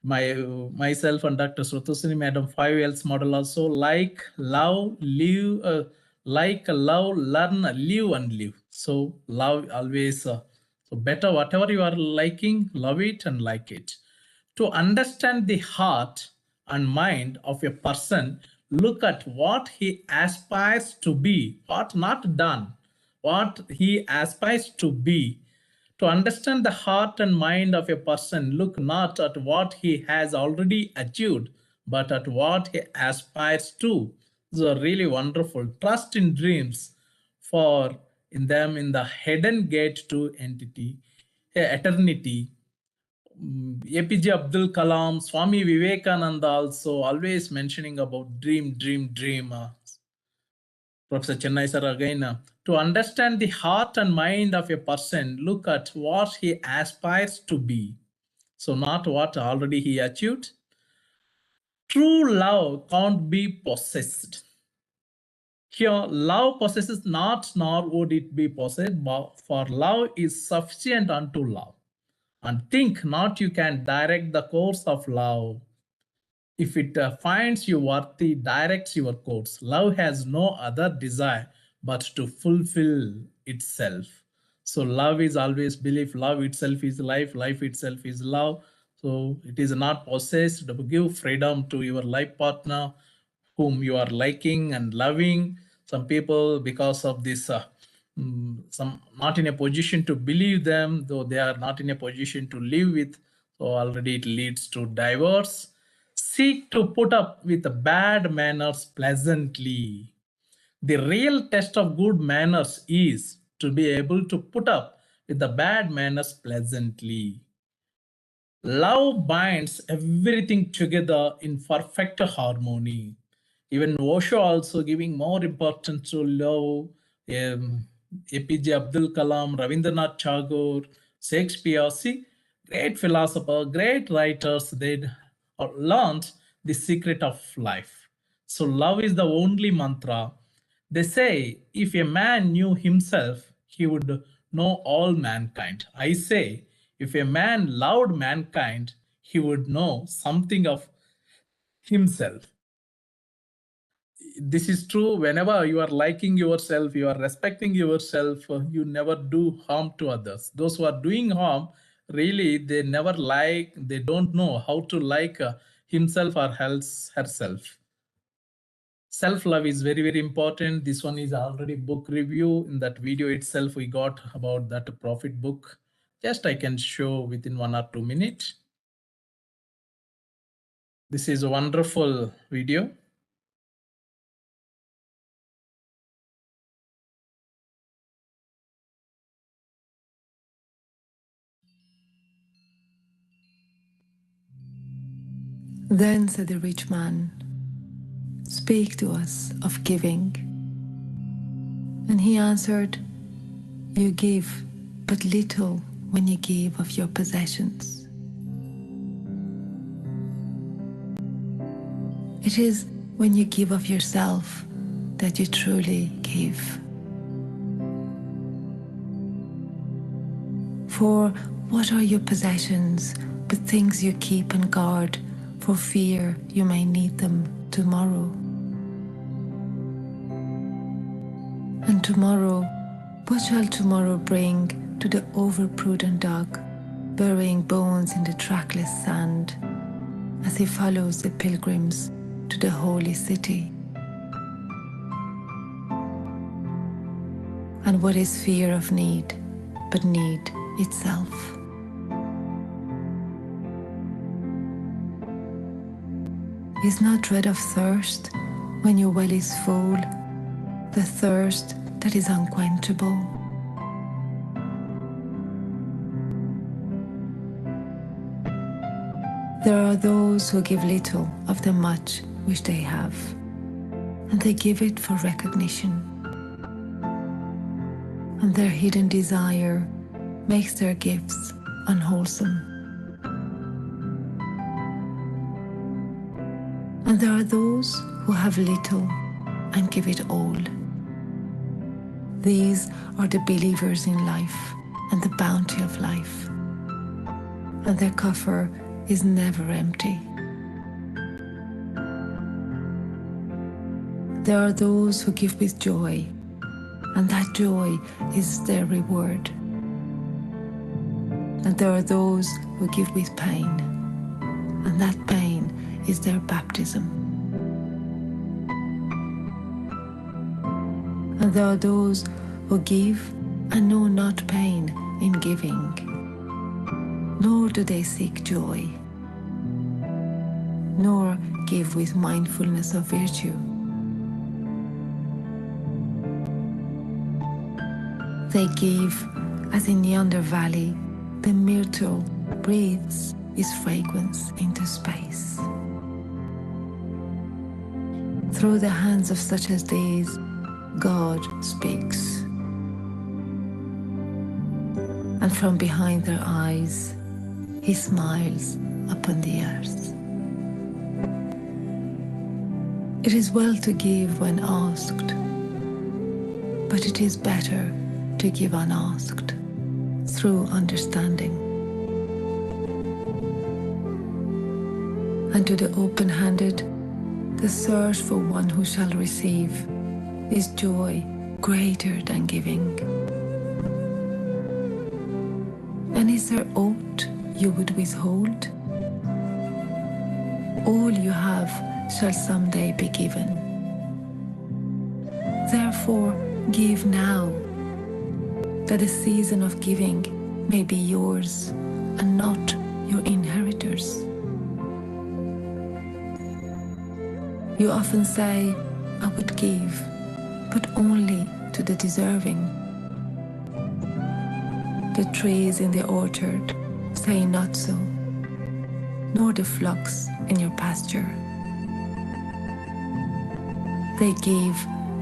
Myself and Dr. Srutusini Madam 5L's model also, like love, live, like love, learn, live and live. So love always, so better whatever you are liking, love it and like it. To understand the heart and mind of a person, look at what he aspires to be, what not done, what he aspires to be. To understand the heart and mind of a person, look not at what he has already achieved, but at what he aspires to. So really wonderful. Trust in dreams, for in them in the hidden gate to eternity. APJ Abdul Kalam, Swami Vivekananda also always mentioning about dream, dream, dream. Professor Chennai sir again, to understand the heart and mind of a person, look at what he aspires to be. So not what already he achieved. True love can't be possessed. Here, love possesses not, nor would it be possessed, but for love is sufficient unto love. And think not you can direct the course of love. If it finds you worthy, directs your course. Love has no other desire but to fulfill itself. So love is always belief. Love itself is life. Life itself is love. So it is not possessed. Give freedom to your life partner whom you are liking and loving. Some people, because of this, some not in a position to believe them, though they are not in a position to live with. So already it leads to divorce. Seek to put up with bad manners pleasantly. The real test of good manners is to be able to put up with the bad manners pleasantly. Love binds everything together in perfect harmony. Even Osho also giving more importance to love. APJ Abdul Kalam, Rabindranath Tagore, Shakespeare, see, great philosopher, great writers, they learned the secret of life. So love is the only mantra. They say if a man knew himself, he would know all mankind. I say if a man loved mankind, he would know something of himself. This is true whenever you are liking yourself, you are respecting yourself, you never do harm to others. Those who are doing harm, really, they never like, they don't know how to like himself or herself. Self-love is very, very important. This one is already book review. In that video itself, we got about that profit book. Just I can show within 1 or 2 minutes. This is a wonderful video. Then said the rich man, "Speak to us of giving." And he answered, "You give but little when you give of your possessions. It is when you give of yourself that you truly give. For what are your possessions but things you keep and guard for fear you may need them tomorrow? And tomorrow, what shall tomorrow bring to the overprudent dog, burying bones in the trackless sand as he follows the pilgrims to the holy city? And what is fear of need but need itself? Is not dread of thirst when your well is full, the thirst that is unquenchable? There are those who give little of the much which they have, and they give it for recognition. And their hidden desire makes their gifts unwholesome. And there are those who have little and give it all. These are the believers in life and the bounty of life, and their coffer is never empty. There are those who give with joy, and that joy is their reward. And there are those who give with pain, and that pain is their baptism. And there are those who give and know not pain in giving, nor do they seek joy, nor give with mindfulness of virtue. They give as in yonder valley the myrtle breathes its fragrance into space. Through the hands of such as these, God speaks. And from behind their eyes, He smiles upon the earth. It is well to give when asked, but it is better to give unasked, through understanding. And to the open-handed, the search for one who shall receive is joy greater than giving. And is there aught you would withhold? All you have shall someday be given. Therefore, give now, that the season of giving may be yours and not your inheritors. You often say, I would give, but only to the deserving. The trees in the orchard say not so, nor the flocks in your pasture. They give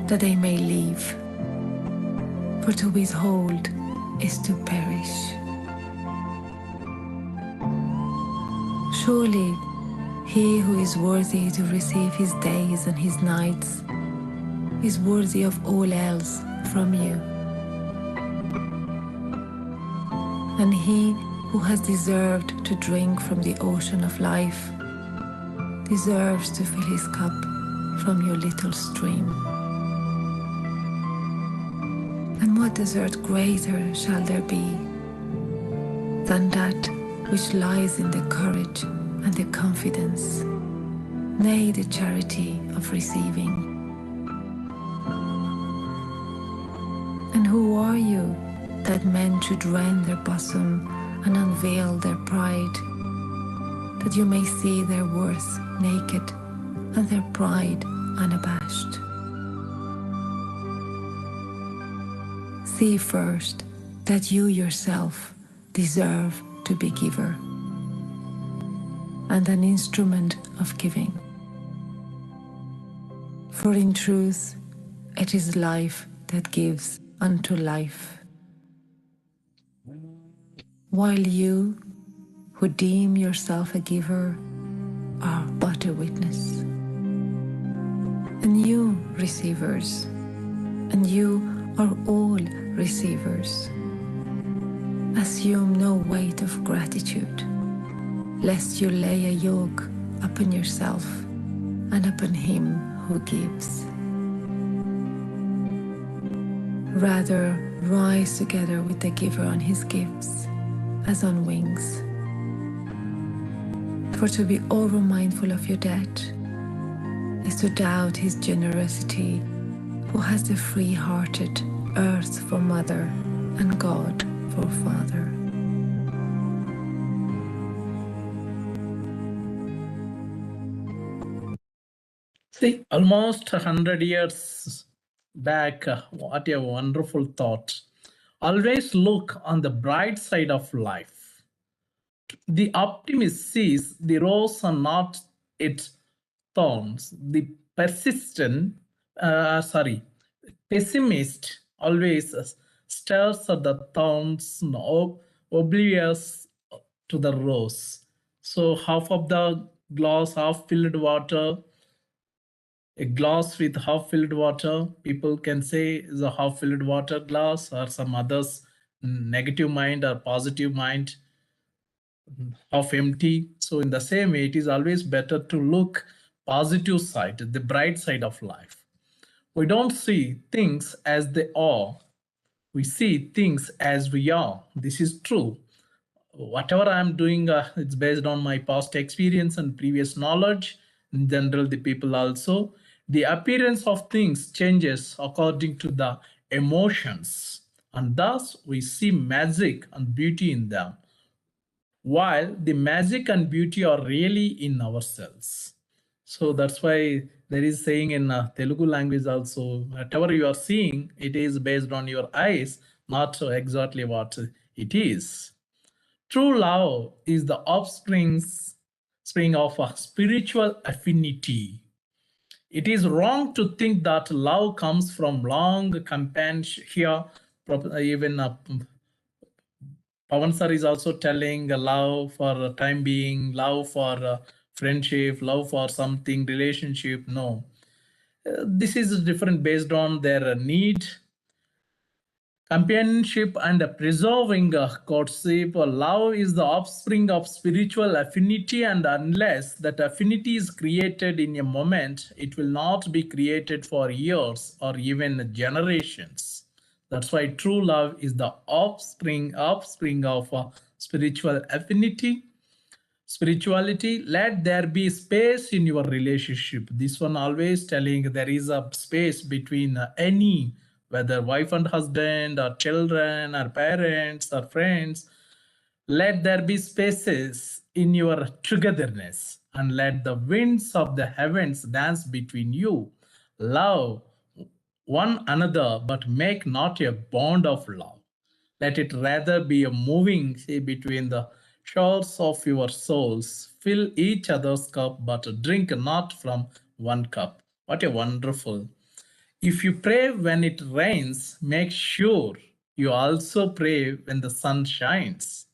that they may live, for to withhold is to perish. Surely he who is worthy to receive his days and his nights is worthy of all else from you. And he who has deserved to drink from the ocean of life deserves to fill his cup from your little stream. And what desert greater shall there be than that which lies in the courage and the confidence, nay, the charity of receiving? And who are you that men should rend their bosom and unveil their pride, that you may see their worth naked and their pride unabashed? See first that you yourself deserve to be giver and an instrument of giving. For in truth, it is life that gives unto life, while you who deem yourself a giver are but a witness. And you receivers, and you are all receivers, assume no weight of gratitude, lest you lay a yoke upon yourself and upon him who gives. Rather, rise together with the giver on his gifts, as on wings. For to be over-mindful of your debt is to doubt his generosity, who has the free-hearted earth for mother and God for father. See, almost 100 years back, what a wonderful thought. Always look on the bright side of life. The optimist sees the rose and not its thorns. The pessimist always stares at the thorns, oblivious to the rose. So half of the glass, half filled water, a glass with half filled water, people can say is a half filled water glass, or some others negative mind or positive mind, half empty. So in the same way, it is always better to look positive side, the bright side of life. We don't see things as they are. We see things as we are. This is true. Whatever I'm doing, it's based on my past experience and previous knowledge. In general, the people also. The appearance of things changes according to the emotions, and thus we see magic and beauty in them, while the magic and beauty are really in ourselves. So that's why there is saying in Telugu language also, whatever you are seeing, it is based on your eyes, not exactly what it is. True love is the spring of a spiritual affinity. It is wrong to think that love comes from long companionship here, even Pawan sir is also telling love for time being, love for friendship, love for something, relationship. No, this is different based on their need, companionship, and preserving courtship. Love is the offspring of spiritual affinity, and unless that affinity is created in a moment, it will not be created for years or even generations. That's why true love is the offspring of spiritual affinity, spirituality. Let there be space in your relationship. This one always telling there is a space between any, whether wife and husband or children or parents or friends. Let there be spaces in your togetherness, and let the winds of the heavens dance between you. Love one another, but make not a bond of love. Let it rather be a moving sea between the shores of your souls. Fill each other's cup, but drink not from one cup. What a wonderful. If you pray when it rains, make sure you also pray when the sun shines.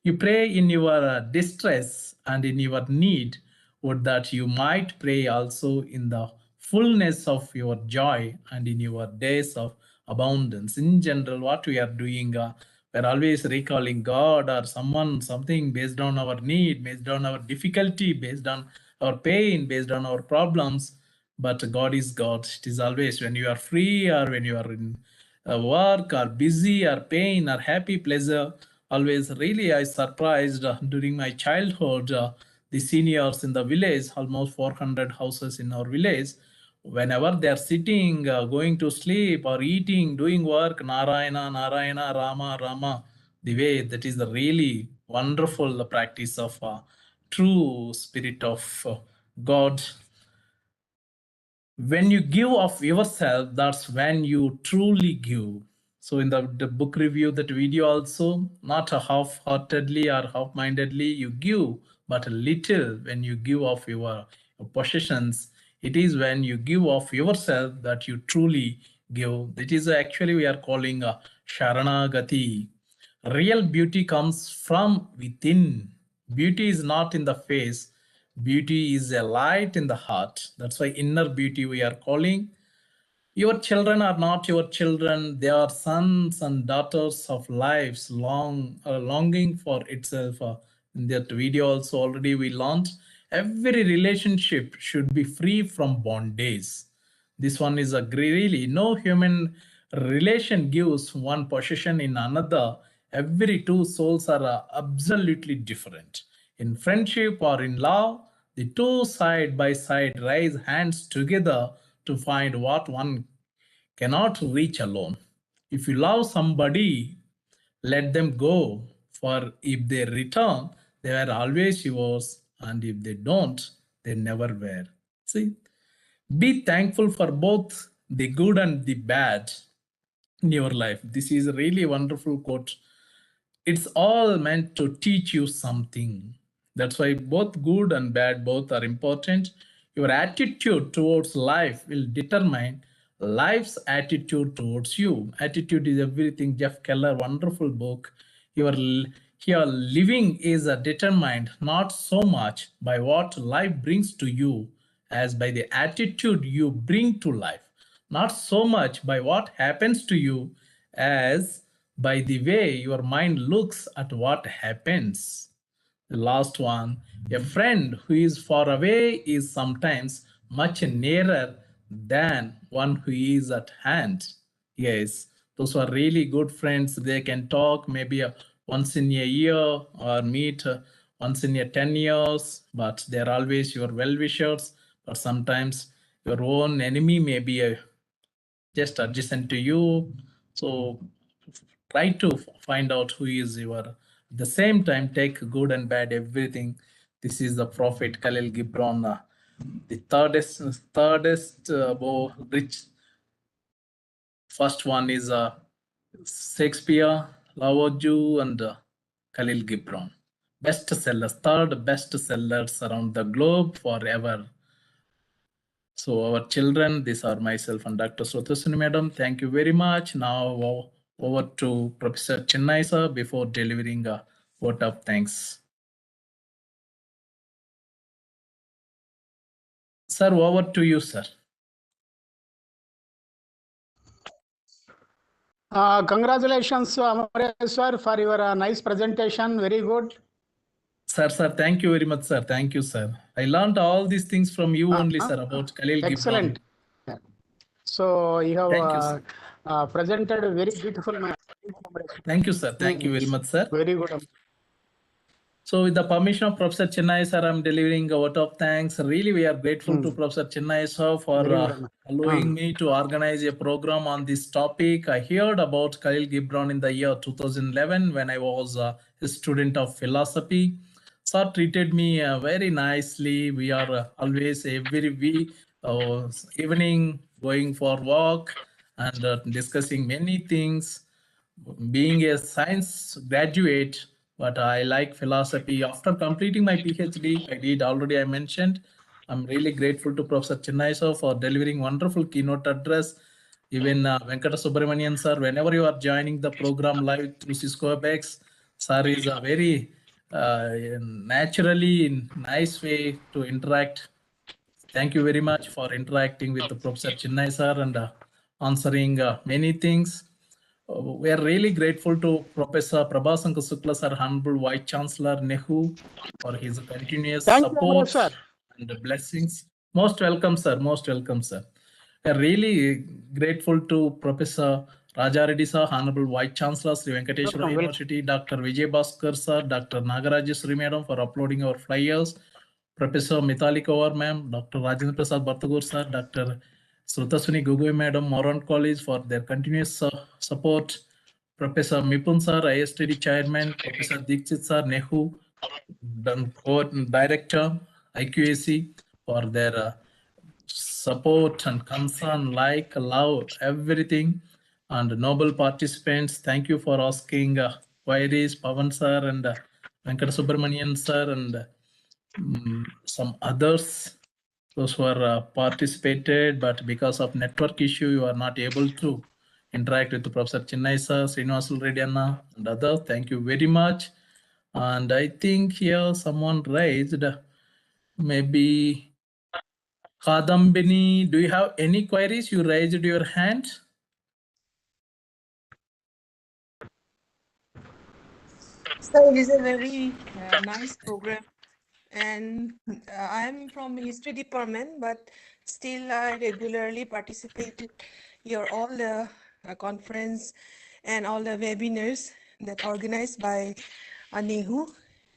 You pray in your distress and in your need, would that you might pray also in the fullness of your joy and in your days of abundance. In general, what we are doing, we're always recalling God or someone, something based on our need, based on our difficulty, based on our pain, based on our problems. But God is God. It is always when you are free or when you are in work or busy or pain or happy, pleasure. Always really I surprised during my childhood, the seniors in the village, almost 400 houses in our village, whenever they are sitting, going to sleep or eating, doing work, Narayana, Narayana, Rama, Rama, the way that is the really wonderful practice of true spirit of God. When you give of yourself, that's when you truly give. So in the book review, that video also, not a half-heartedly or half-mindedly you give, but a little when you give of your possessions. It is when you give of yourself that you truly give. That is actually we are calling a Sharanagati. Real beauty comes from within. Beauty is not in the face. Beauty is a light in the heart. That's why inner beauty we are calling. Your children are not your children. They are sons and daughters of lives longing for itself. In that video also already we learned. Every relationship should be free from bondage. This one is a really no human relation gives one possession in another. Every two souls are absolutely different. In friendship or in love, the two side by side raise hands together to find what one cannot reach alone. If you love somebody, let them go, for if they return, they were always yours, and if they don't, they never were. See, be thankful for both the good and the bad in your life. This is a really wonderful quote. It's all meant to teach you something. That's why both good and bad both are important. Your attitude towards life will determine life's attitude towards you. Attitude is everything. Jeff Keller, wonderful book. Your living is determined not so much by what life brings to you as by the attitude you bring to life, not so much by what happens to you as by the way your mind looks at what happens. The last one, a friend who is far away is sometimes much nearer than one who is at hand. Yes, those are really good friends. They can talk maybe once in a year or meet once in a 10 years, but they're always your well-wishers. But sometimes your own enemy may be just adjacent to you. So try to find out who is your, at the same time take good and bad everything. This is the prophet Khalil Gibran, the thirdest rich. First one is Shakespeare, Lao Tzu, and Khalil Gibran. Best sellers, third best sellers around the globe forever. So our children, these are myself and Dr. Sotosuni Madam. Thank you very much. Now over to Professor Chennai sir before delivering a vote of thanks. Sir, over to you, sir. Congratulations, Amareswar, for your nice presentation. Very good. Sir, thank you very much, sir. Thank you, sir. I learned all these things from you only, sir, about Khalil Gibran. Excellent. So you have Thank you, sir. presented a very beautiful manner. Thank you, sir. Thank you very much, sir. Very good. So with the permission of Professor Chennai, sir, I'm delivering a vote of thanks. Really, we are grateful to Professor Chennai, sir, for allowing me to organize a program on this topic. I heard about Khalil Gibran in the year 2011 when I was a student of philosophy. Sir treated me very nicely. We are always every week, evening going for walk and discussing many things. Being a science graduate, but I like philosophy. After completing my PhD, I mentioned, I'm really grateful to Professor Chennai sir for delivering wonderful keynote address. Even Venkateswara sir, whenever you are joining the program live through Cisco Webex, sir is a very naturally nice way to interact. Thank you very much for interacting with the Professor Chennai sir and answering many things. We are really grateful to Professor Prabhasankar Shukla sir, Honorable Vice Chancellor NEHU, for his continuous support and blessings. Most welcome, sir. Most welcome, sir. We are really grateful to Professor Raja Reddy sir, Honorable Vice Chancellor Sri Venkateswara University, Dr. Vijay Bhaskar sir, Dr. Nagarajeshwari madam for uploading our flyers, Professor Mithali Kaur ma'am, Dr. Rajendra Prasad Bhartagur sir, Dr. Srutaswini Gugoi madam, Moran College for their continuous support, Professor Mipun sir, ISTD chairman, Professor Dikshit sir, NEHU, director, IQAC for their support and concern, like, love, everything. And noble participants, thank you for asking queries, Pavan sir and Venkata Subramanian sir and some others, those who are participated, but because of network issue, you are not able to interact with Professor Chennai sir, Srinivasul Reddy Anna and others. Thank you very much. And I think here someone raised, maybe Kadambini, do you have any queries? You raised your hand. So it is a very nice program, and I am from history department, but still I regularly participated your all the conference and all the webinars that organized by NEHU.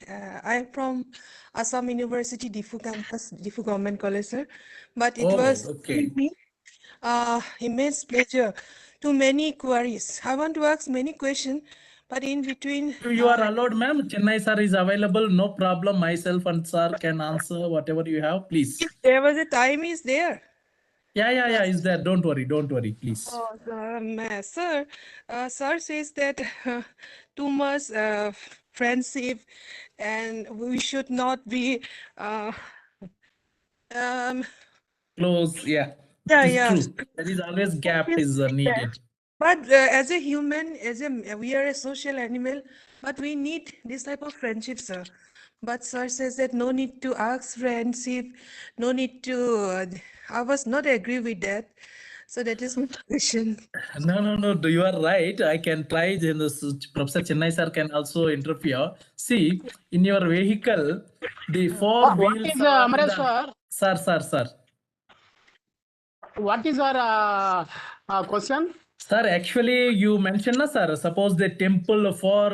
I am from Assam University, Diffu campus, Diffu Government College, sir. But it was me immense pleasure to many queries. I want to ask many questions, but in between... You are allowed, ma'am. Chennai sir is available. No problem. Myself and sir can answer whatever you have, please. If there was a time, is there? Yeah, is there. Don't worry, please. Oh, sir, sir says that too much friendship and we should not be close. Yeah, true. There is always gap is needed. But as a human, we are a social animal, but we need this type of friendship, sir. But sir says that no need to ask friendship, no need to. I was not agree with that. So that is my question. No. You are right. I can try. Professor Chennai sir can also interfere. See, in your vehicle, the four wheels. Sir. What is our question? Sir, actually, you mentioned, sir, suppose the temple, four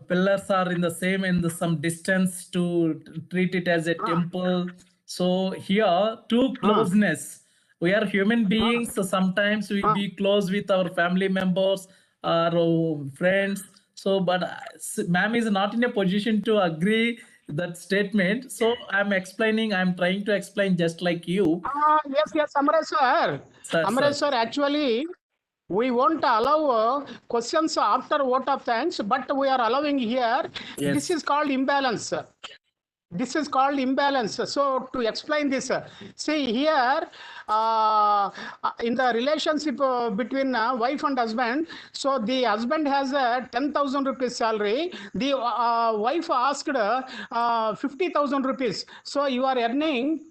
pillars are in the same in some distance to treat it as a temple. So here, to closeness. We are human beings, so sometimes we be close with our family members or friends. So, but ma'am is not in a position to agree that statement. So I'm trying to explain just like you. Yes, Amareswar. Amareswar, actually, we won't allow questions after vote of thanks, but we are allowing here. Yes. This is called imbalance. This is called imbalance. So to explain this, see here, in the relationship between wife and husband, so the husband has a 10,000 rupees salary. The wife asked 50,000 rupees. So you are earning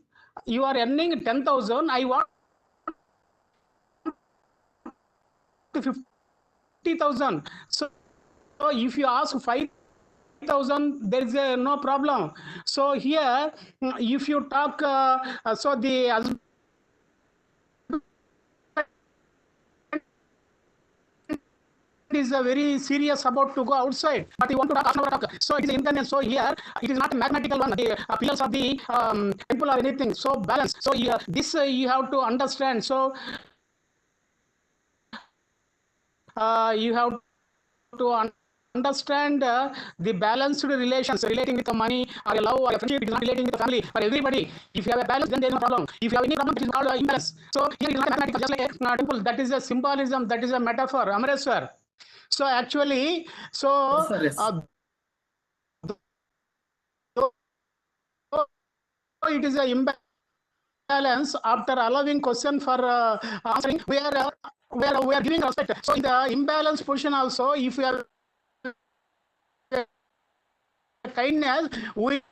10,000. I want 50,000. So if you ask 5,000, there is no problem. So here, if you talk, so the husband is very serious about to go outside, but he want to talk. So it is inconvenience. So here, it is not a mathematical one. The pillars of the temple or anything. So balance. So here, this you have to understand. So you have to understand the balanced relations relating with the money or love or friendship. It is not relating with the family. For everybody, if you have a balance, then there is no problem. If you have any problem, it is called imbalance. So here it is not mathematical, just like a temple. That is a symbolism. That is a metaphor. Amreswar. So actually, so Yes, sir, it is a imbalance. After allowing question for answering, we are giving respect. So in the imbalance position also, if you have kindness, we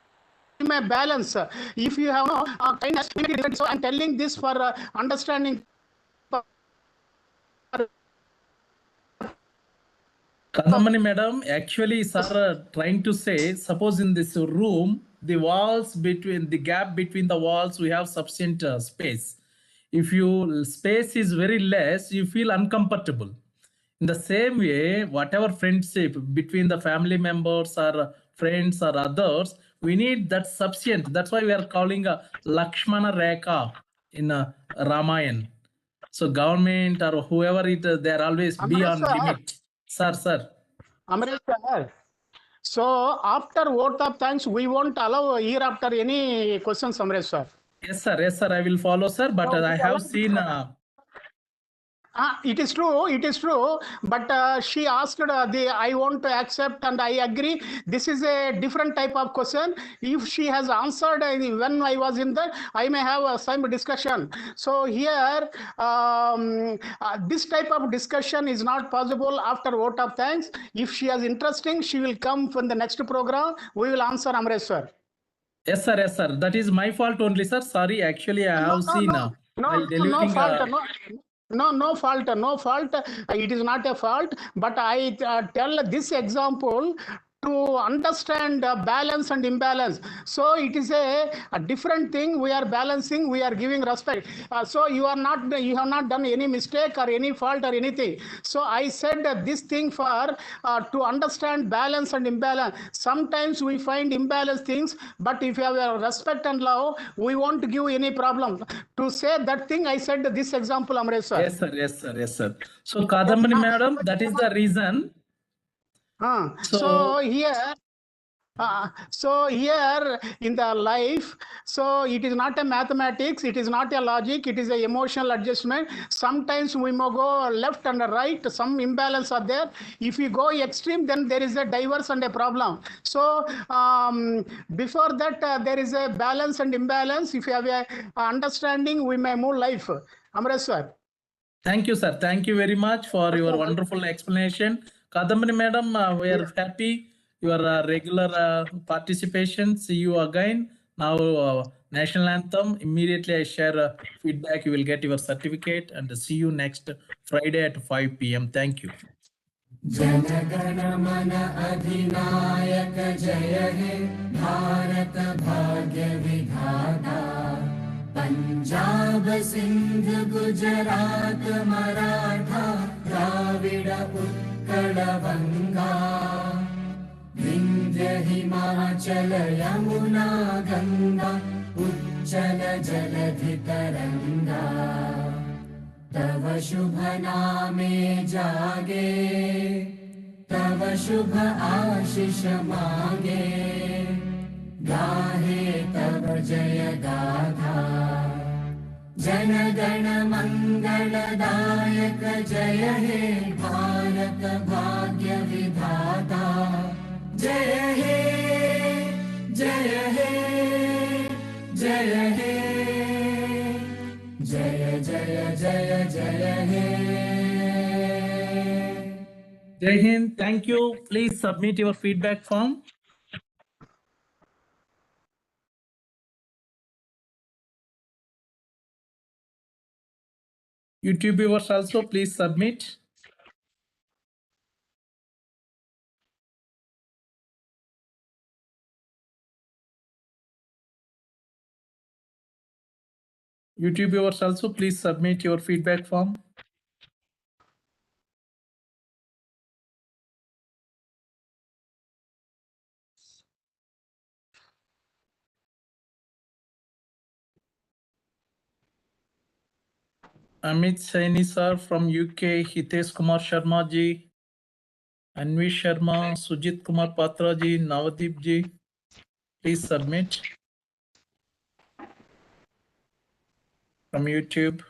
may balance. If you have no kindness, we may be different. So I'm telling this for understanding. Kadamani madam, actually, sir, trying to say, suppose in this room, the gap between the walls, we have sufficient space. If your space is very less, you feel uncomfortable. In the same way, whatever friendship between the family members or friends or others, we need that sufficient. That's why we are calling a Lakshmana Rekha in Ramayana. So government or whoever it is, they are always be on limit. Sir. Amresh sir. So after vote of thanks, we won't allow hereafter any questions, Amresh sir. Yes, sir. I will follow, sir. But I have seen. It is true. But she asked I want to accept and I agree. This is a different type of question. If she has answered when I was in there, I may have some discussion. So here, this type of discussion is not possible after vote of thanks. If she is interesting, she will come from the next program. We will answer, Amresh sir. Yes, sir. That is my fault only, sir. Sorry, actually, I have seen while delivering. No fault. It is not a fault. But I tell this example to understand balance and imbalance. So it is a different thing. We are balancing. We are giving respect. So you have not done any mistake or any fault or anything. So I said this thing for to understand balance and imbalance. Sometimes we find imbalance things, but if you have a respect and love, we won't give any problem. To say that thing, I said this example, Amresh sir. Yes, sir. So Kadambani madam, that is the reason. So here in the life, so it is not a mathematics, it is not a logic, it is a emotional adjustment. Sometimes we may go left and right, some imbalance are there. If we go extreme, then there is a diverse and a problem. So before that, there is a balance and imbalance. If you have a understanding, we may move life. Amresh sir. Thank you, sir. Thank you very much for your wonderful explanation. Kadambani madam, we are happy your regular participation. See you again. Now, national anthem. Immediately I share feedback. You will get your certificate and see you next Friday at 5 p.m. Thank you. Jana Gana Mana अधिनायक जय हे भारत भाग्य विधाता पंजाब सिंध गुजरात मराठा द्राविड उत्कल बंगा विंध्य हिमाचल यमुना गंगा उच्चल जलधि तरंगा तव शुभ नामे जागे तव शुभ आशीष मांगे गाहे तव जय गाथा जन गण मंगलदायक जय हे भारत भाग्य विधाता जय हे जय हे जय हे जय जय जय जय हे Jai Hind. Thank you. Please submit your feedback form. YouTube viewers also, please submit. YouTube viewers also, please submit your feedback form. Amit Saini sir from UK, Hitesh Kumar Sharma ji, Anvi Sharma, Sujit Kumar Patra ji, Navdeep ji, please submit from YouTube.